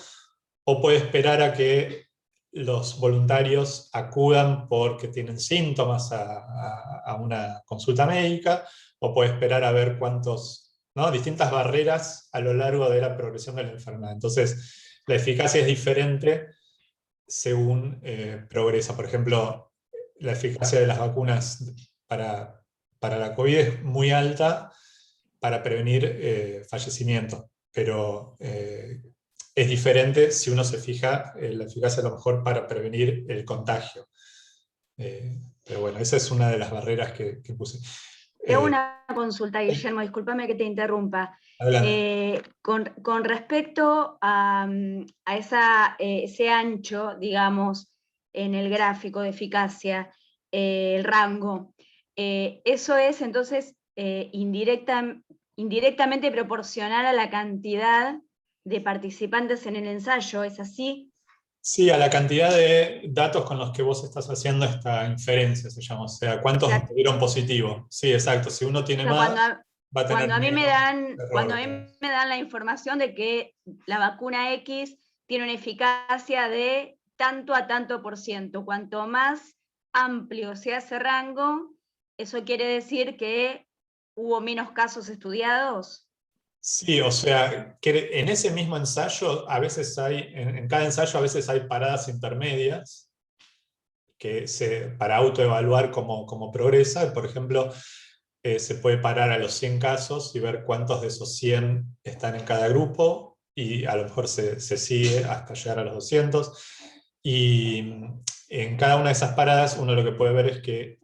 o puede esperar a que los voluntarios acudan porque tienen síntomas a una consulta médica, o puede esperar a ver cuántos, ¿no? Distintas barreras a lo largo de la progresión de la enfermedad. Entonces, la eficacia es diferente según progresa. Por ejemplo, la eficacia de las vacunas para la COVID es muy alta para prevenir fallecimiento, pero es diferente si uno se fija en la eficacia a lo mejor para prevenir el contagio. Pero bueno, esa es una de las barreras que puse. Tengo una consulta, Guillermo, discúlpame que te interrumpa. Con respecto a ese ancho, digamos, en el gráfico de eficacia, el rango, eso es entonces indirectamente proporcional a la cantidad de participantes en el ensayo, ¿es así? Sí, a la cantidad de datos con los que vos estás haciendo esta inferencia, se llama, o sea, cuántos tuvieron positivo. Sí, exacto, si uno tiene más, va a tener cuando a mí me dan errores. la información de que la vacuna X tiene una eficacia de tanto a tanto %, cuanto más amplio sea ese rango, ¿eso quiere decir que hubo menos casos estudiados? Sí, o sea, que en ese mismo ensayo, a veces en cada ensayo a veces hay paradas intermedias para autoevaluar cómo progresa. Por ejemplo, se puede parar a los 100 casos y ver cuántos de esos 100 están en cada grupo, y a lo mejor se sigue hasta llegar a los 200. Y en cada una de esas paradas uno lo que puede ver es que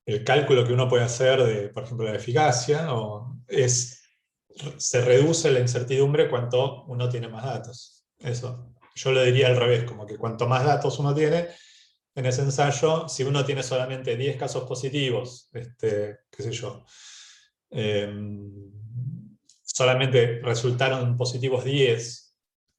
el cálculo que uno puede hacer de, por ejemplo, la eficacia, se reduce la incertidumbre cuanto uno tiene más datos. Eso. Yo lo diría al revés, como que cuanto más datos uno tiene en ese ensayo, si uno tiene solamente 10 casos positivos, qué sé yo, solamente resultaron positivos 10,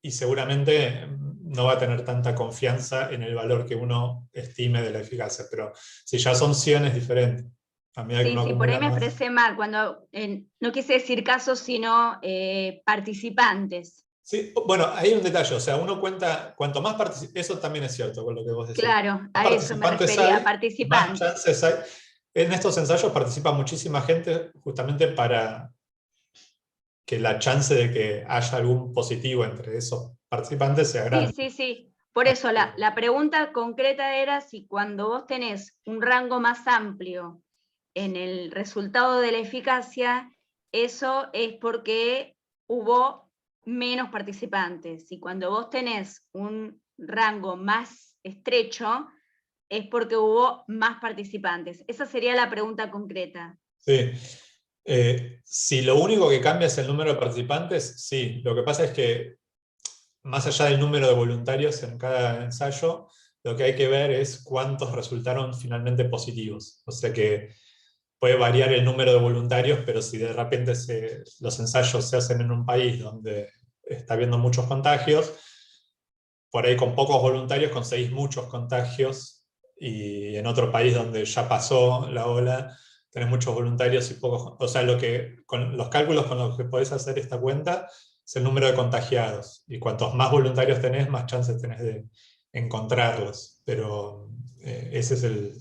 y seguramente no va a tener tanta confianza en el valor que uno estime de la eficacia, pero si ya son 100 es diferente. A medida que uno Sí, por ahí me más... expresé mal, cuando no quise decir casos, sino participantes. Sí, bueno, hay un detalle, o sea, uno cuenta, cuanto más participantes, eso también es cierto con lo que vos decís. Claro, Más a eso me refería, participantes. Más chances hay. En estos ensayos participa muchísima gente justamente para que la chance de que haya algún positivo entre esos participantes sea grande. Sí. Por eso la pregunta concreta era si cuando vos tenés un rango más amplio en el resultado de la eficacia, eso es porque hubo menos participantes. Y cuando vos tenés un rango más estrecho, es porque hubo más participantes. Esa sería la pregunta concreta. Sí. Si lo único que cambia es el número de participantes, sí. Lo que pasa es que, más allá del número de voluntarios en cada ensayo, lo que hay que ver es cuántos resultaron finalmente positivos. O sea que puede variar el número de voluntarios, pero si de repente los ensayos se hacen en un país donde está habiendo muchos contagios, por ahí con pocos voluntarios conseguís muchos contagios, y en otro país donde ya pasó la ola, tenés muchos voluntarios y pocos. O sea, con los cálculos con los que podés hacer esta cuenta es el número de contagiados, y cuantos más voluntarios tenés, más chances tenés de encontrarlos. Pero ese es el...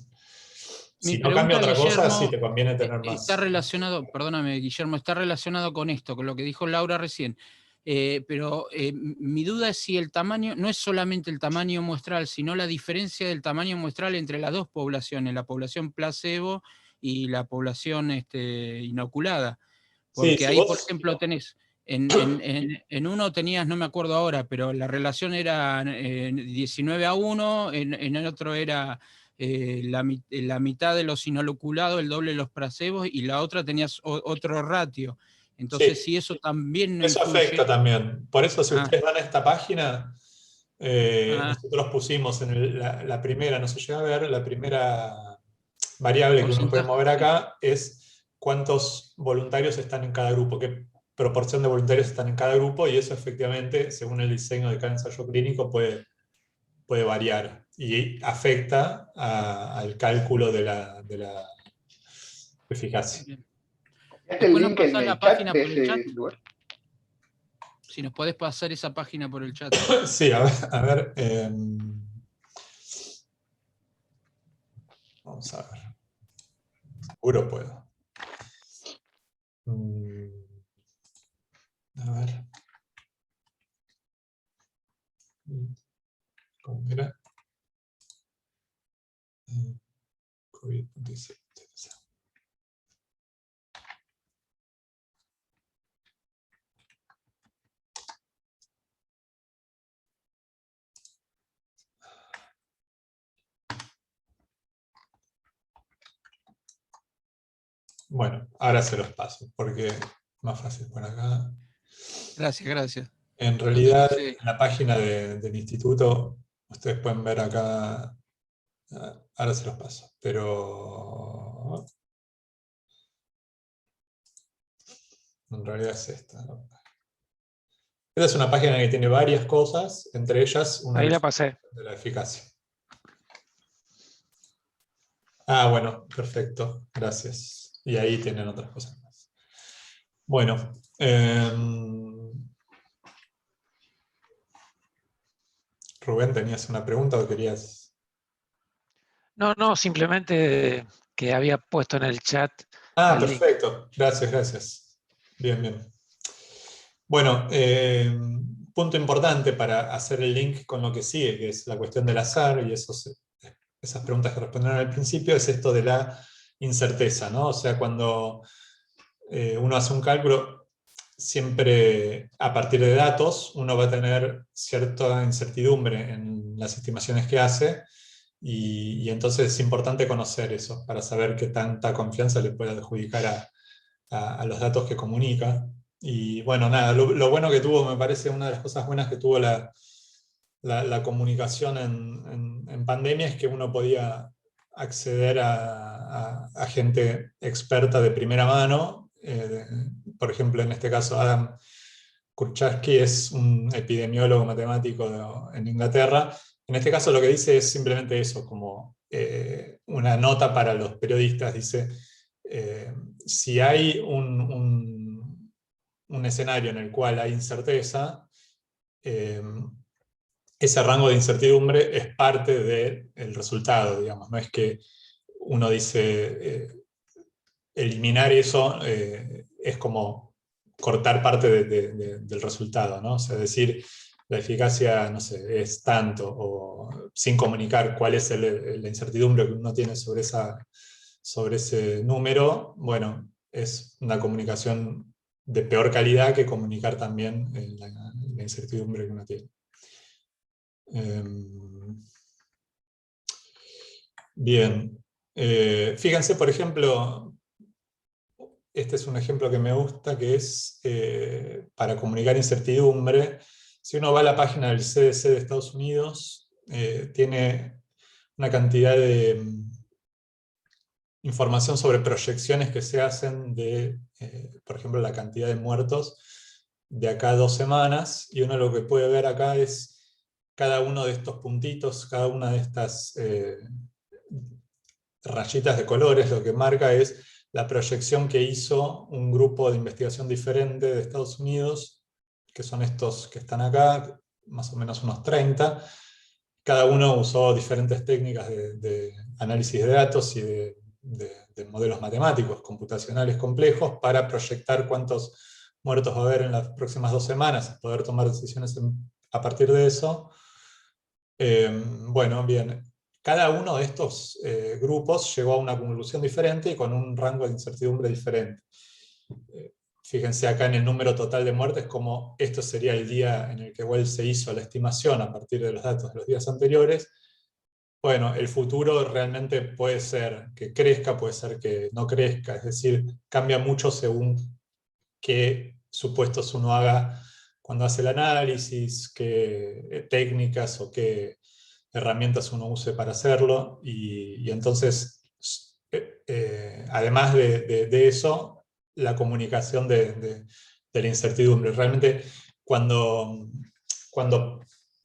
Si no cambia otra cosa, sí te conviene tener más. Está relacionado, perdóname, Guillermo, está relacionado con esto, con lo que dijo Laura recién. Pero mi duda es si el tamaño, no es solamente el tamaño muestral, sino la diferencia del tamaño muestral entre las dos poblaciones, la población placebo y la población inoculada. Porque si ahí, vos- por ejemplo, tenés, en uno tenías, no me acuerdo ahora, pero la relación era 19-1, en el otro era la mitad de los inoculados, el doble de los placebos, y la otra tenías otro ratio. Entonces, Sí, si eso también no eso influye. afecta también. Por eso, si Ah. ustedes van a esta página, Ah. nosotros pusimos en la primera, no se llega a ver, la primera variable que uno puede Porcentaje, mover sí. acá es cuántos voluntarios están en cada grupo, qué proporción de voluntarios están en cada grupo, y eso efectivamente, según el diseño de cada ensayo clínico, puede variar y afecta al cálculo de la eficacia. Bien. ¿Este el Después nos link en pasás la el chat página de por el chat. ese lugar? Si nos podés pasar esa página por el chat. Sí, a ver, vamos a ver. Seguro puedo. A ver. ¿Cómo era? COVID-17. Bueno, ahora se los paso, porque es más fácil por acá. Gracias, gracias. En realidad, en la página del instituto, ustedes pueden ver acá, ahora se los paso, pero en realidad es esta, ¿no? Esta es una página que tiene varias cosas, entre ellas una Ahí la pasé. de la eficacia. Ah, bueno, perfecto, gracias. Y ahí tienen otras cosas más. Bueno, Rubén, ¿tenías una pregunta o querías...? No, simplemente que había puesto en el chat Ah, el link. perfecto, gracias. Bien. Bueno, punto importante para hacer el link con lo que sigue, que es la cuestión del azar y esas preguntas que respondieron al principio, es esto de la incerteza, ¿no? O sea, cuando uno hace un cálculo, siempre a partir de datos, uno va a tener cierta incertidumbre en las estimaciones que hace, y entonces es importante conocer eso para saber qué tanta confianza le puede adjudicar a los datos que comunica. Y bueno, nada, lo bueno que tuvo, me parece una de las cosas buenas que tuvo la comunicación en pandemia, es que uno podía acceder a gente experta de primera mano. Por ejemplo, en este caso, Adam Kurczewski es un epidemiólogo matemático en Inglaterra. En este caso lo que dice es simplemente eso, como una nota para los periodistas. Dice, si hay un escenario en el cual hay incerteza, ese rango de incertidumbre es parte del resultado, digamos. No es que uno dice, eliminar eso es como cortar parte del resultado, ¿no? O sea, decir, la eficacia, no sé, es tanto, o sin comunicar cuál es la incertidumbre que uno tiene sobre ese número, bueno, es una comunicación de peor calidad que comunicar también la incertidumbre que uno tiene. Bien, fíjense, por ejemplo, este es un ejemplo que me gusta, que es para comunicar incertidumbre. Si uno va a la página del CDC de Estados Unidos, tiene una cantidad de información sobre proyecciones que se hacen de, por ejemplo, la cantidad de muertos de acá a 2 semanas, y uno lo que puede ver acá es cada uno de estos puntitos, cada una de estas rayitas de colores, lo que marca es la proyección que hizo un grupo de investigación diferente de Estados Unidos, que son estos que están acá, más o menos unos 30. Cada uno usó diferentes técnicas de análisis de datos y de modelos matemáticos computacionales complejos para proyectar cuántos muertos va a haber en las próximas 2 semanas, poder tomar decisiones a partir de eso. Bueno, bien. Cada uno de estos grupos llegó a una conclusión diferente y con un rango de incertidumbre diferente. fíjense acá en el número total de muertes, como esto sería el día en el que igual se hizo la estimación a partir de los datos de los días anteriores. Bueno, el futuro realmente puede ser que crezca, puede ser que no crezca, es decir, cambia mucho según qué supuestos uno haga cuando hace el análisis, qué técnicas o qué herramientas uno use para hacerlo, y entonces, además de eso, la comunicación de la incertidumbre. Realmente, cuando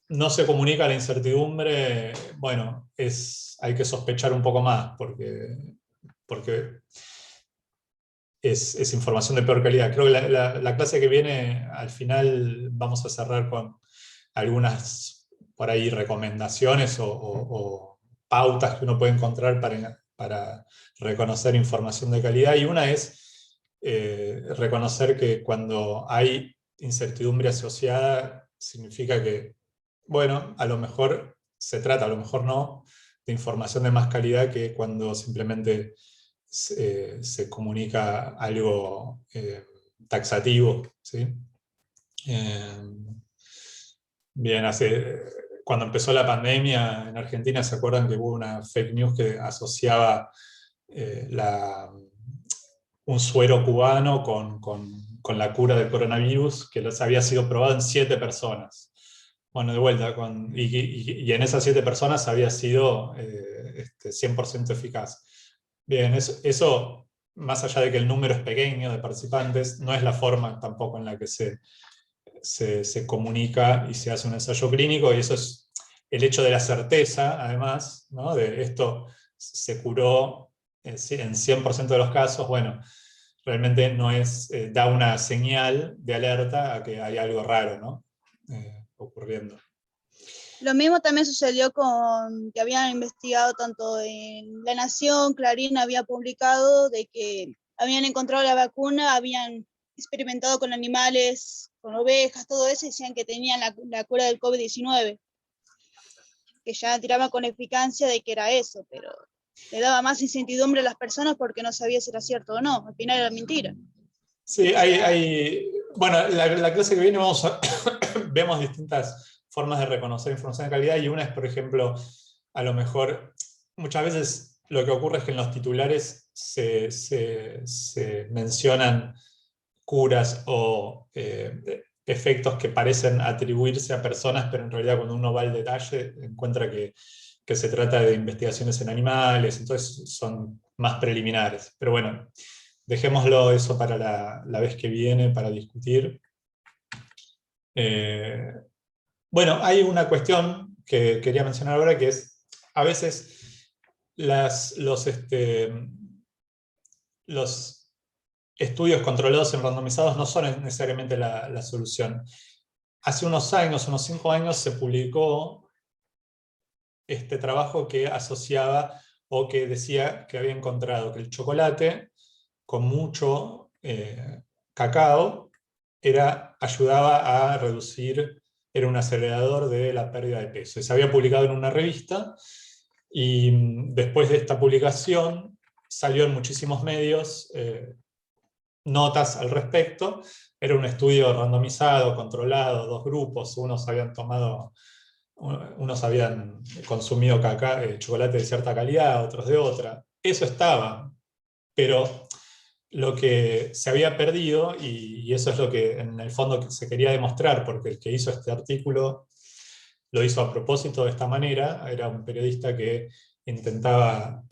no se comunica la incertidumbre, bueno, hay que sospechar un poco más, porque es información de peor calidad. Creo que la clase que viene, al final, vamos a cerrar con algunas, por ahí, recomendaciones o pautas que uno puede encontrar para reconocer información de calidad, y una es reconocer que cuando hay incertidumbre asociada, significa que, bueno, a lo mejor se trata, a lo mejor no, de información de más calidad que cuando simplemente se comunica algo taxativo, ¿sí? Bien, cuando empezó la pandemia en Argentina, ¿se acuerdan que hubo una fake news que asociaba un suero cubano con la cura del coronavirus, que había sido probado en 7 personas? Bueno, de vuelta, y en esas 7 personas había sido 100% eficaz. Bien, eso, más allá de que el número es pequeño de participantes, no es la forma tampoco en la que se comunica y se hace un ensayo clínico, y eso es el hecho de la certeza, además, ¿no? De esto se curó en 100% de los casos. Bueno, realmente no da una señal de alerta a que hay algo raro, ¿no? Ocurriendo. Lo mismo también sucedió con que habían investigado tanto en La Nación, Clarín había publicado de que habían encontrado la vacuna, habían experimentado con animales, con ovejas, todo eso, y decían que tenían la cura del COVID-19, que ya tiraban con eficacia de que era eso, pero le daba más incertidumbre a las personas porque no sabía si era cierto o no, al final era mentira. Sí, bueno, la clase que viene vemos distintas formas de reconocer información de calidad, y una es, por ejemplo, a lo mejor, muchas veces lo que ocurre es que en los titulares se mencionan curas o efectos que parecen atribuirse a personas, pero en realidad cuando uno va al detalle encuentra que se trata de investigaciones en animales, entonces son más preliminares. Pero bueno, dejémoslo eso para la vez que viene, para discutir. Bueno, hay una cuestión que quería mencionar ahora, que es, a veces los estudios controlados en randomizados no son necesariamente la solución. Hace unos años, unos 5 años, se publicó este trabajo que asociaba o que decía que había encontrado que el chocolate con mucho cacao ayudaba a reducir, era un acelerador de la pérdida de peso. Se había publicado en una revista, y después de esta publicación salió en muchísimos medios notas al respecto. Era un estudio randomizado, controlado, 2 grupos, unos habían consumido chocolate de cierta calidad, otros de otra. Eso estaba, pero lo que se había perdido, y eso es lo que en el fondo se quería demostrar, porque el que hizo este artículo lo hizo a propósito de esta manera, era un periodista que intentaba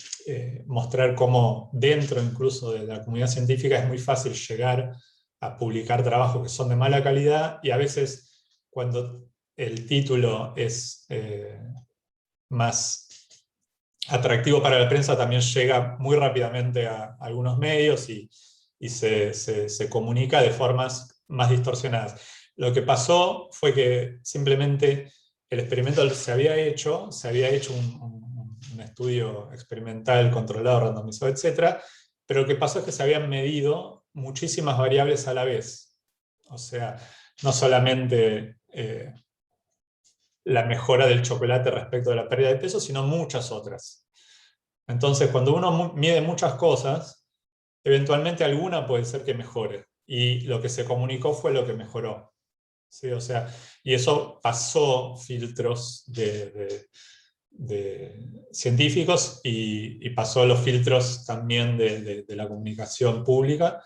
mostrar cómo dentro incluso de la comunidad científica es muy fácil llegar a publicar trabajos que son de mala calidad, y a veces cuando el título es más atractivo para la prensa, también llega muy rápidamente a algunos medios y se comunica de formas más distorsionadas. Lo que pasó fue que simplemente el experimento se había hecho un estudio experimental controlado, randomizado, etc., pero lo que pasó es que se habían medido muchísimas variables a la vez. O sea, no solamente la mejora del chocolate respecto de la pérdida de peso, sino muchas otras. Entonces, cuando uno mide muchas cosas, eventualmente alguna puede ser que mejore. y lo que se comunicó fue lo que mejoró. ¿Sí? O sea, y eso pasó filtros de científicos y pasó los filtros también de la comunicación pública,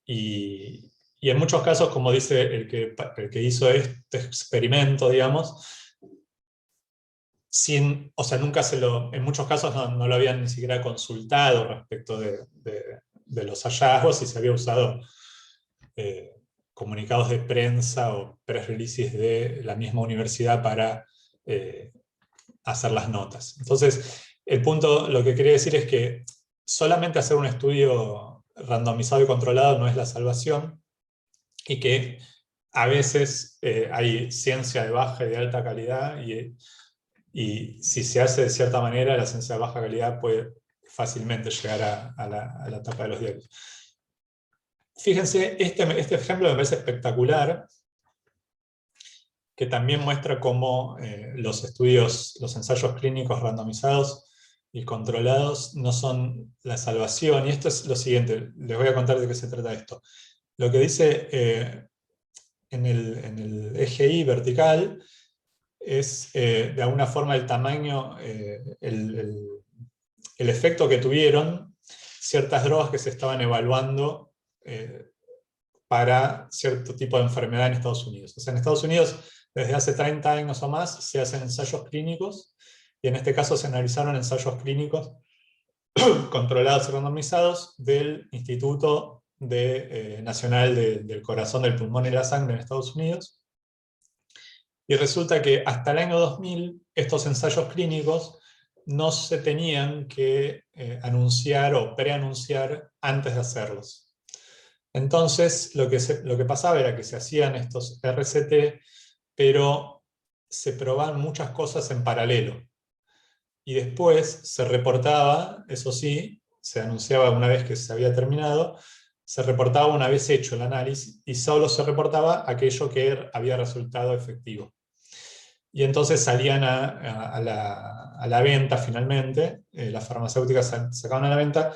y en muchos casos, como dice el que hizo este experimento, digamos, o sea, en muchos casos no lo habían ni siquiera consultado respecto de los hallazgos, y se había usado comunicados de prensa o press releases de la misma universidad para hacer las notas. Entonces, el punto, lo que quería decir es que solamente hacer un estudio randomizado y controlado no es la salvación, y que a veces hay ciencia de baja y de alta calidad, y si se hace de cierta manera, la ciencia de baja calidad puede fácilmente llegar a la tapa de los diarios. Fíjense, este ejemplo me parece espectacular, que también muestra cómo los ensayos clínicos randomizados y controlados no son la salvación. Y esto es lo siguiente, les voy a contar de qué se trata esto. Lo que dice en el eje Y vertical es de alguna forma el tamaño, el efecto que tuvieron ciertas drogas que se estaban evaluando para cierto tipo de enfermedad en Estados Unidos. O sea, en Estados Unidos, desde hace 30 años o más, se hacen ensayos clínicos, y en este caso se analizaron ensayos clínicos controlados y randomizados del Instituto Nacional del Corazón, del Pulmón y la Sangre en Estados Unidos. Y resulta que hasta el año 2000 estos ensayos clínicos no se tenían que anunciar o preanunciar antes de hacerlos. Entonces, lo que pasaba era que se hacían estos RCT, pero se probaban muchas cosas en paralelo. Y después se reportaba, eso sí, se anunciaba una vez que se había terminado, se reportaba una vez hecho el análisis, y solo se reportaba aquello que había resultado efectivo. Y entonces salían a la venta finalmente, las farmacéuticas sacaban a la venta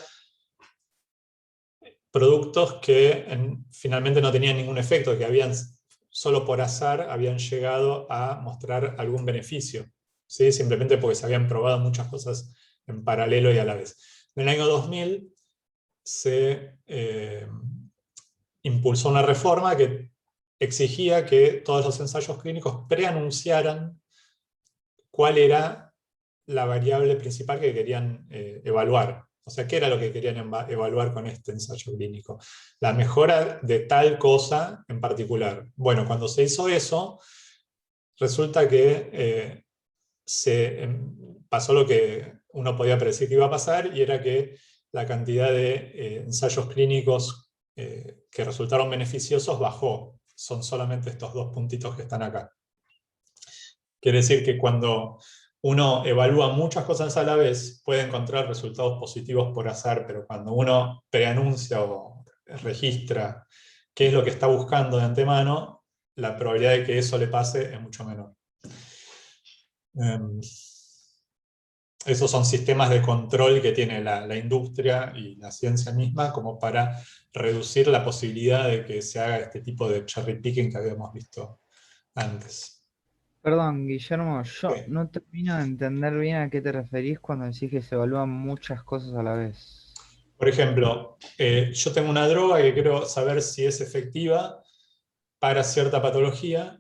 productos que finalmente no tenían ningún efecto, que solo por azar habían llegado a mostrar algún beneficio, ¿sí? Simplemente porque se habían probado muchas cosas en paralelo y a la vez. En el año 2000 se impulsó una reforma que exigía que todos los ensayos clínicos preanunciaran cuál era la variable principal que querían evaluar. O sea, ¿qué era lo que querían evaluar con este ensayo clínico? La mejora de tal cosa en particular. Bueno, cuando se hizo eso, resulta que pasó lo que uno podía predecir que iba a pasar, y era que la cantidad de ensayos clínicos que resultaron beneficiosos bajó. Son solamente estos dos puntitos que están acá. Quiere decir que cuando uno evalúa muchas cosas a la vez, puede encontrar resultados positivos por azar, pero cuando uno preanuncia o registra qué es lo que está buscando de antemano, la probabilidad de que eso le pase es mucho menor. Esos son sistemas de control que tiene la industria y la ciencia misma, como para reducir la posibilidad de que se haga este tipo de cherry picking que habíamos visto antes. Perdón, Guillermo, yo Sí. no termino de entender bien a qué te referís cuando decís que se evalúan muchas cosas a la vez. Por ejemplo, yo tengo una droga que quiero saber si es efectiva para cierta patología,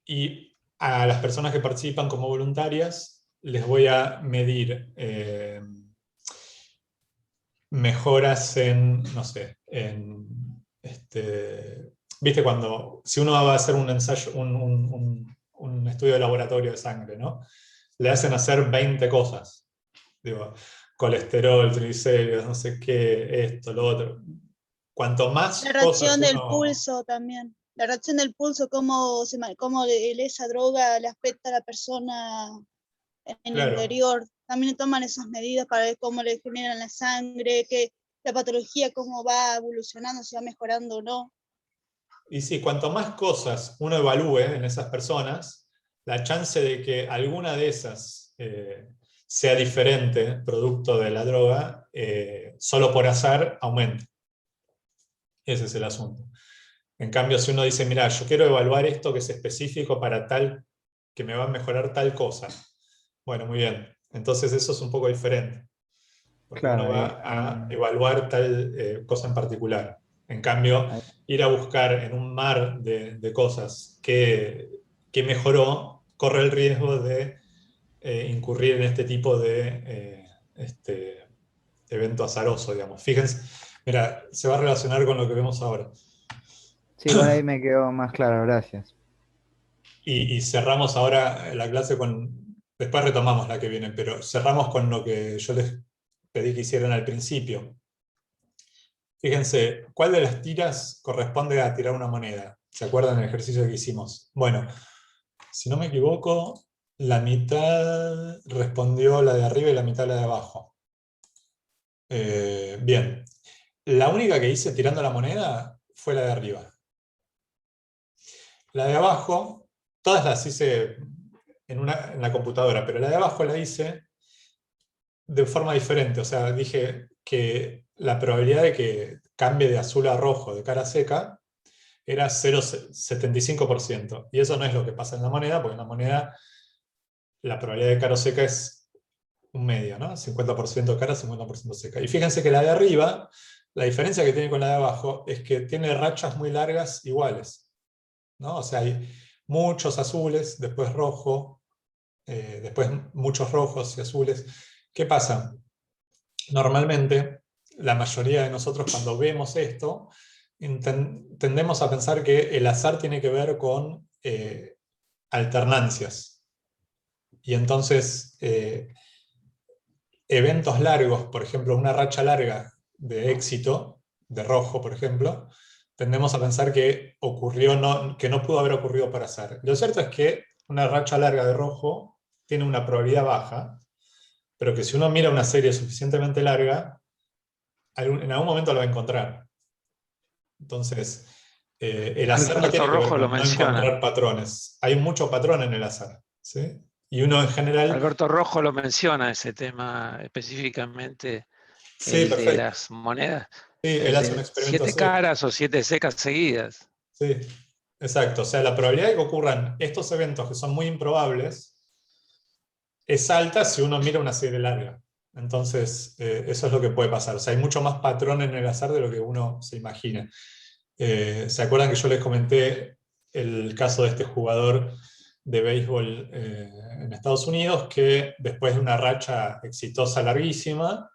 y a las personas que participan como voluntarias les voy a medir mejoras en, no sé, viste si uno va a hacer un ensayo, un estudio de laboratorio de sangre, ¿no? Le hacen hacer 20 cosas. Digo, colesterol, triglicéridos, no sé qué, esto, lo otro. Cuanto más La cosas reacción del uno... pulso también. La reacción del pulso, cómo esa droga le afecta a la persona en el Claro. interior. También toman esas medidas para ver cómo le generan la sangre, que la patología cómo va evolucionando, si va mejorando o no. Y sí, cuanto más cosas uno evalúe en esas personas, la chance de que alguna de esas sea diferente, producto de la droga, solo por azar, aumenta. Ese es el asunto. En cambio, si uno dice, mira, yo quiero evaluar esto que es específico para tal, que me va a mejorar tal cosa. Bueno, muy bien. Entonces eso es un poco diferente. Porque uno Claro, va a evaluar tal cosa en particular. En cambio, ahí- ir a buscar en un mar de cosas que mejoró, corre el riesgo de incurrir en este tipo de evento azaroso, digamos. Fíjense, mira, se va a relacionar con lo que vemos ahora. sí, igual ahí me quedó más claro, gracias. Y cerramos ahora la clase con, después retomamos la que viene, pero cerramos con lo que yo les pedí que hicieran al principio. Fíjense, ¿cuál de las tiras corresponde a tirar una moneda? ¿Se acuerdan del ejercicio que hicimos? Bueno, si no me equivoco, la mitad respondió la de arriba y la mitad la de abajo. Bien, la única que hice tirando la moneda fue la de arriba. La de abajo, todas las hice en la computadora, pero la de abajo la hice de forma diferente. O sea, dije que la probabilidad de que cambie de azul a rojo de cara seca era 0,75%. Y eso no es lo que pasa en la moneda, porque en la moneda la probabilidad de cara seca es un medio, ¿no? 50% cara, 50% seca. Y fíjense que la de arriba, la diferencia que tiene con la de abajo es que tiene rachas muy largas iguales, ¿no? O sea, hay muchos azules, después rojo, después muchos rojos y azules. ¿Qué pasa? Normalmente, la mayoría de nosotros cuando vemos esto, tendemos a pensar que el azar tiene que ver con alternancias. Y entonces, eventos largos, por ejemplo, una racha larga de éxito, de rojo, por ejemplo, tendemos a pensar que que no pudo haber ocurrido por azar. Lo cierto es que una racha larga de rojo tiene una probabilidad baja, pero que si uno mira una serie suficientemente larga, en algún momento lo va a encontrar. Entonces, el azar no Alberto tiene que ver Rojo lo con no menciona. encontrar patrones. Hay mucho patrón en el azar, ¿sí? Y uno en general... Alberto Rojo lo menciona ese tema específicamente, Sí, el de perfecto. las monedas, Sí, él el hace un de experimento 7 así. caras o 7 secas seguidas. Sí, exacto. O sea, la probabilidad de que ocurran estos eventos que son muy improbables es alta si uno mira una serie larga. Entonces, eso es lo que puede pasar. O sea, hay mucho más patrón en el azar de lo que uno se imagina. ¿Se acuerdan que yo les comenté el caso de este jugador de béisbol en Estados Unidos que después de una racha exitosa larguísima,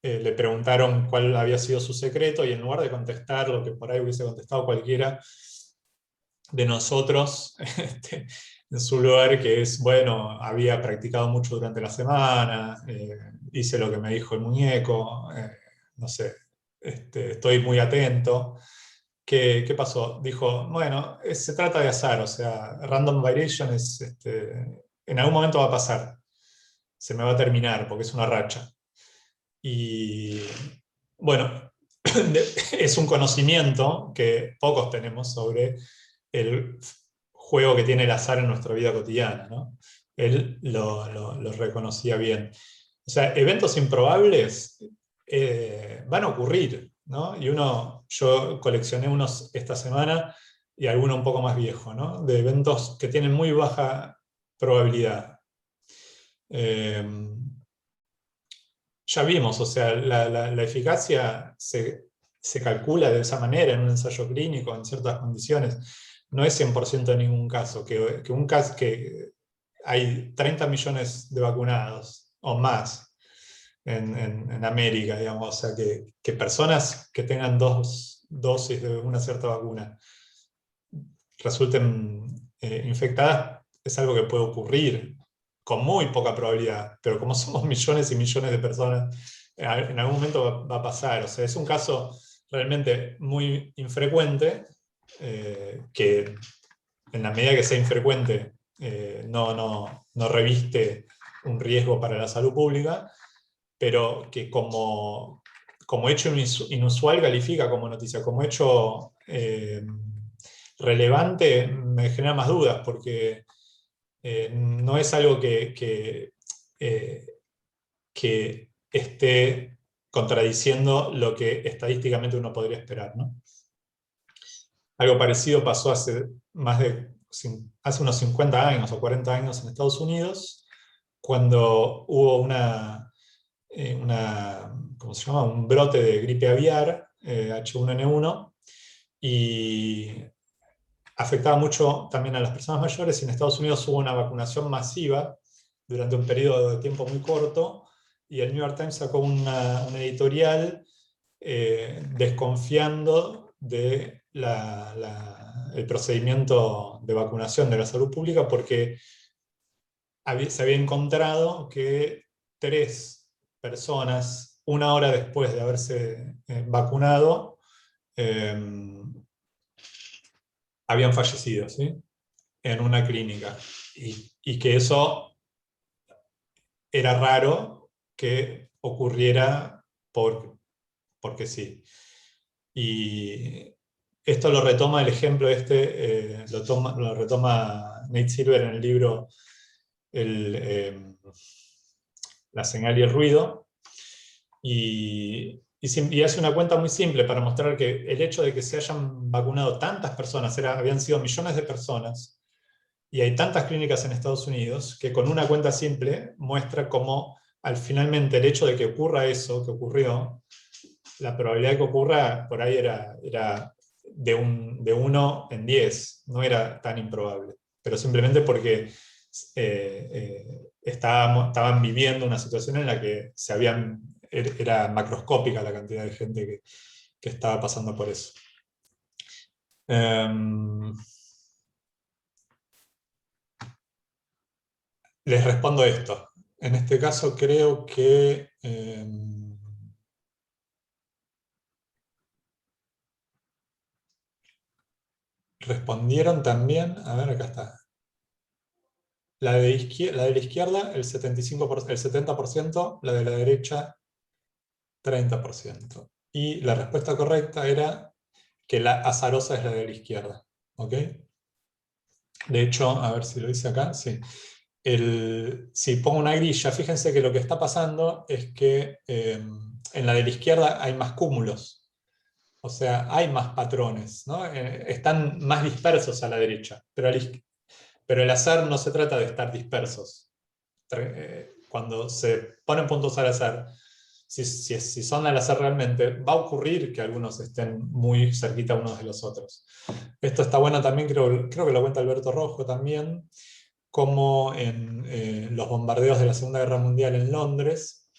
le preguntaron cuál había sido su secreto y en lugar de contestar lo que por ahí hubiese contestado cualquiera de nosotros, en su lugar, que es, bueno, había practicado mucho durante la semana, hice lo que me dijo el muñeco, no sé, estoy muy atento. ¿Qué pasó? Dijo, bueno, se trata de azar, o sea, random variation es, en algún momento va a pasar, se me va a terminar porque es una racha. Y bueno, es un conocimiento que pocos tenemos sobre el juego que tiene el azar en nuestra vida cotidiana, ¿no? Él lo reconocía bien. O sea, eventos improbables van a ocurrir, ¿no? Y yo coleccioné unos esta semana y alguno un poco más viejo, ¿no? De eventos que tienen muy baja probabilidad. Ya vimos, o sea, la eficacia se calcula de esa manera en un ensayo clínico, en ciertas condiciones. No es 100% en ningún caso, que hay 30 millones de vacunados o más en América, digamos, o sea, que personas que tengan 2 dosis de una cierta vacuna resulten infectadas es algo que puede ocurrir con muy poca probabilidad, pero como somos millones y millones de personas, en algún momento va a pasar. O sea, es un caso realmente muy infrecuente, que en la medida que sea infrecuente no reviste un riesgo para la salud pública, pero que como hecho inusual califica como noticia, como hecho relevante me genera más dudas, porque no es algo que esté contradiciendo lo que estadísticamente uno podría esperar, ¿no? Algo parecido pasó hace unos 50 años o 40 años en Estados Unidos, cuando hubo ¿cómo se llama? Un brote de gripe aviar, H1N1, y afectaba mucho también a las personas mayores, y en Estados Unidos hubo una vacunación masiva durante un periodo de tiempo muy corto, y el New York Times sacó una editorial desconfiando de el procedimiento de vacunación de la salud pública, porque se había encontrado que 3 personas, 1 hora después de haberse vacunado, habían fallecido, ¿sí? En una clínica. Y que eso era raro que ocurriera porque sí. Y esto lo retoma el ejemplo lo retoma Nate Silver en el libro La señal y el ruido, y hace una cuenta muy simple para mostrar que el hecho de que se hayan vacunado tantas personas, habían sido millones de personas, y hay tantas clínicas en Estados Unidos, que con una cuenta simple muestra cómo finalmente el hecho de que ocurra eso que ocurrió, la probabilidad de que ocurra por ahí era de 1 en 10, no era tan improbable, pero simplemente porque estaban viviendo una situación en la que era macroscópica la cantidad de gente que estaba pasando por eso. Les respondo esto. En este caso creo que respondieron también, a ver, acá está. La de la izquierda, el 70%, la de la derecha, 30%. Y la respuesta correcta era que la azarosa es la de la izquierda. ¿Ok? De hecho, a ver si lo dice acá, sí. Si pongo una grilla, fíjense que lo que está pasando es que en la de la izquierda hay más cúmulos. O sea, hay más patrones, ¿no? Están más dispersos a la derecha. Pero el azar no se trata de estar dispersos. Cuando se ponen puntos al azar, si son al azar realmente, va a ocurrir que algunos estén muy cerquita unos de los otros. Esto está bueno también, creo que lo cuenta Alberto Rojo también, como en los bombardeos de la Segunda Guerra Mundial en Londres,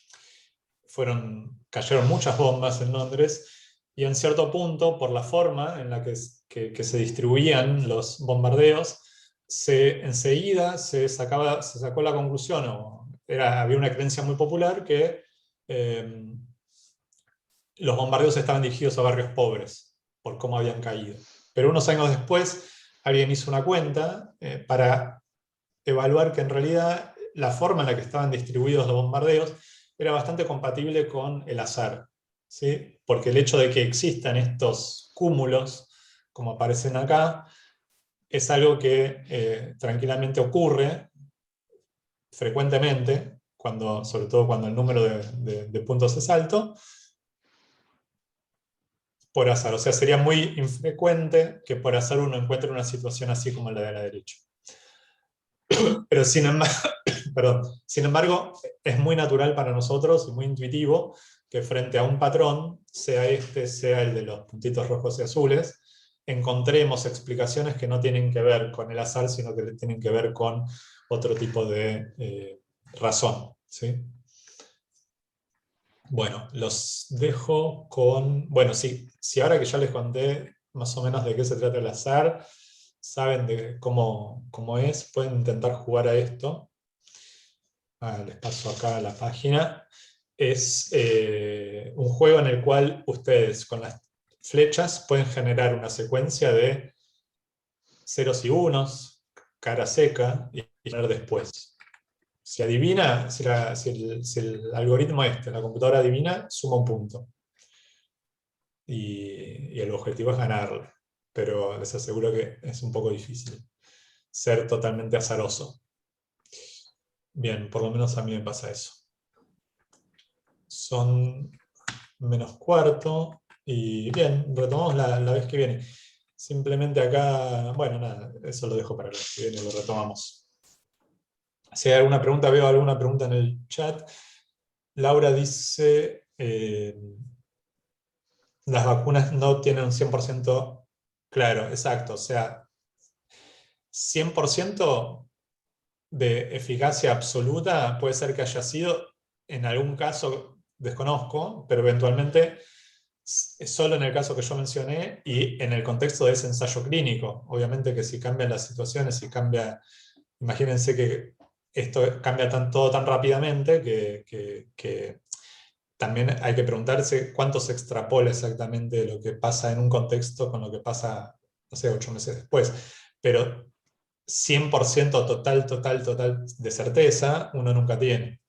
cayeron muchas bombas en Londres, y en cierto punto, por la forma en la que se distribuían los bombardeos, enseguida se sacó la conclusión, había una creencia muy popular que los bombardeos estaban dirigidos a barrios pobres, por cómo habían caído. Pero unos años después, alguien hizo una cuenta para evaluar que en realidad la forma en la que estaban distribuidos los bombardeos era bastante compatible con el azar, ¿sí? Porque el hecho de que existan estos cúmulos, como aparecen acá, es algo que tranquilamente ocurre frecuentemente, sobre todo cuando el número de puntos es alto, por azar. O sea, sería muy infrecuente que por azar uno encuentre una situación así como la de la derecha. Pero sin embargo, es muy natural para nosotros y muy intuitivo que frente a un patrón, sea el de los puntitos rojos y azules, encontremos explicaciones que no tienen que ver con el azar, sino que tienen que ver con otro tipo de razón, ¿sí? Bueno, los dejo con... Bueno, si ahora que ya les conté más o menos de qué se trata el azar, saben de cómo es, pueden intentar jugar a esto. Les paso acá la página. Es un juego en el cual ustedes con las flechas pueden generar una secuencia de ceros y unos, cara seca, y poner después. Si adivina, si el algoritmo la computadora adivina, suma un punto. Y el objetivo es ganarle. Pero les aseguro que es un poco difícil ser totalmente azaroso. Bien, por lo menos a mí me pasa eso. Son -4, y bien, retomamos la vez que viene. Simplemente acá, bueno, nada, eso lo dejo para el que viene, lo retomamos. Si hay alguna pregunta, veo alguna pregunta en el chat. Laura dice, las vacunas no tienen un 100% claro, exacto, o sea, 100% de eficacia absoluta puede ser que haya sido, en algún caso desconozco, pero eventualmente es solo en el caso que yo mencioné y en el contexto de ese ensayo clínico. Obviamente que si cambian las situaciones, si cambia, imagínense que esto cambia todo tan rápidamente que también hay que preguntarse cuánto se extrapola exactamente de lo que pasa en un contexto con lo que pasa, no sé, 8 meses después. Pero 100% total de certeza uno nunca tiene.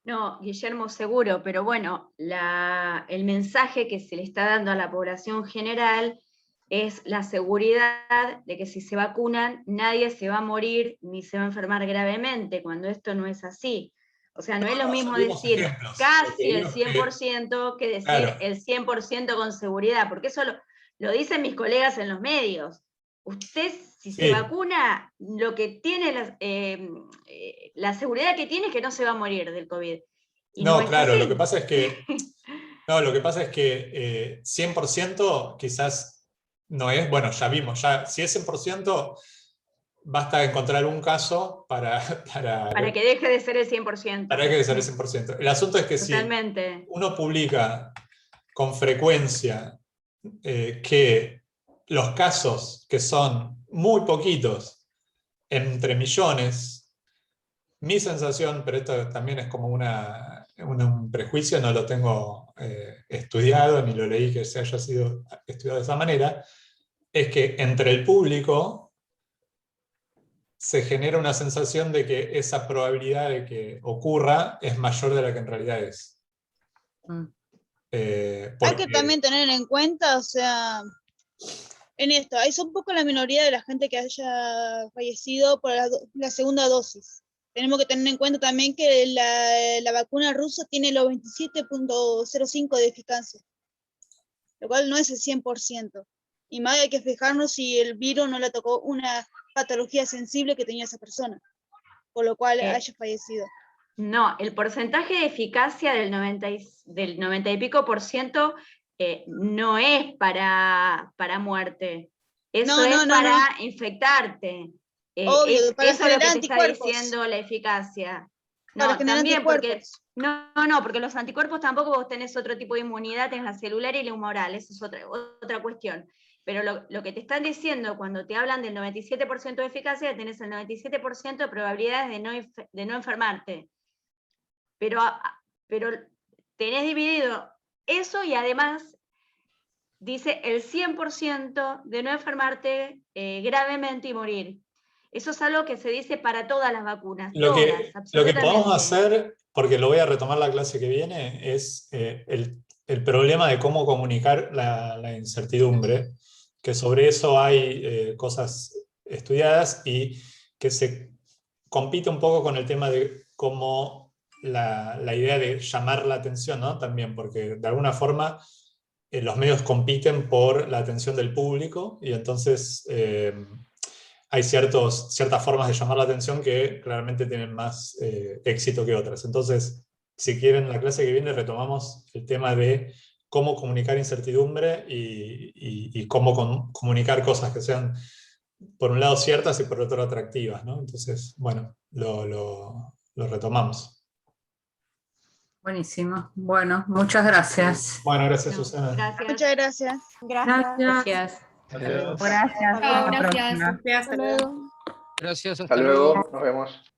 No, Guillermo, seguro, pero bueno, el mensaje que se le está dando a la población general es la seguridad de que si se vacunan nadie se va a morir ni se va a enfermar gravemente, cuando esto no es así. O sea, no es lo mismo decir casi el 100% que decir claro, el 100% con seguridad, porque eso lo dicen mis colegas en los medios. Usted, si se vacuna, lo que tiene la seguridad que tiene es que no se va a morir del COVID. Y no, no claro, es así. lo que pasa es que 100% quizás no es, bueno, ya vimos, ya, si es 100%, basta encontrar un caso para que deje de ser el 100%. Para que deje de ser el 100%. El asunto es que totalmente. Si uno publica con frecuencia que los casos que son muy poquitos, entre millones, mi sensación, pero esto también es como un prejuicio, no lo tengo estudiado, ni lo leí que se haya sido estudiado de esa manera, es que entre el público se genera una sensación de que esa probabilidad de que ocurra es mayor de la que en realidad es. Hay que también tener en cuenta, o sea, en esto, es un poco la minoría de la gente que haya fallecido por la segunda dosis. Tenemos que tener en cuenta también que la vacuna rusa tiene los 27.05 de eficacia, lo cual no es el 100%. Y más hay que fijarnos si el virus no le tocó una patología sensible que tenía esa persona, por lo cual haya fallecido. No, el porcentaje de eficacia del 90 y pico % no es para muerte. Eso es para infectarte. Obvio, para eso es lo que te está anticuerpos. Diciendo la eficacia. Para No, también porque no, porque los anticuerpos tampoco vos tenés otro tipo de inmunidad, tenés la celular y la humoral, eso es otra cuestión. Pero lo que te están diciendo cuando te hablan del 97% de eficacia, tenés el 97% de probabilidades de no enfermarte. Pero tenés dividido eso y además dice el 100% de no enfermarte gravemente y morir. Eso es algo que se dice para todas las vacunas. Lo que podemos hacer, porque lo voy a retomar la clase que viene, es el problema de cómo comunicar la incertidumbre, que sobre eso hay cosas estudiadas y que se compite un poco con el tema de cómo la idea de llamar la atención, ¿no? También, porque de alguna forma los medios compiten por la atención del público y entonces hay ciertas formas de llamar la atención que claramente tienen más éxito que otras. Entonces, si quieren, la clase que viene retomamos el tema de cómo comunicar incertidumbre y cómo comunicar cosas que sean, por un lado, ciertas y por otro atractivas, ¿no? Entonces, bueno, lo retomamos. Buenísimo. Bueno, muchas gracias. Bueno, gracias, Susana. Gracias. Muchas gracias. Gracias. Adiós. Gracias. Gracias. Hasta la próxima. Hasta luego. Gracias, Hasta luego, nos vemos.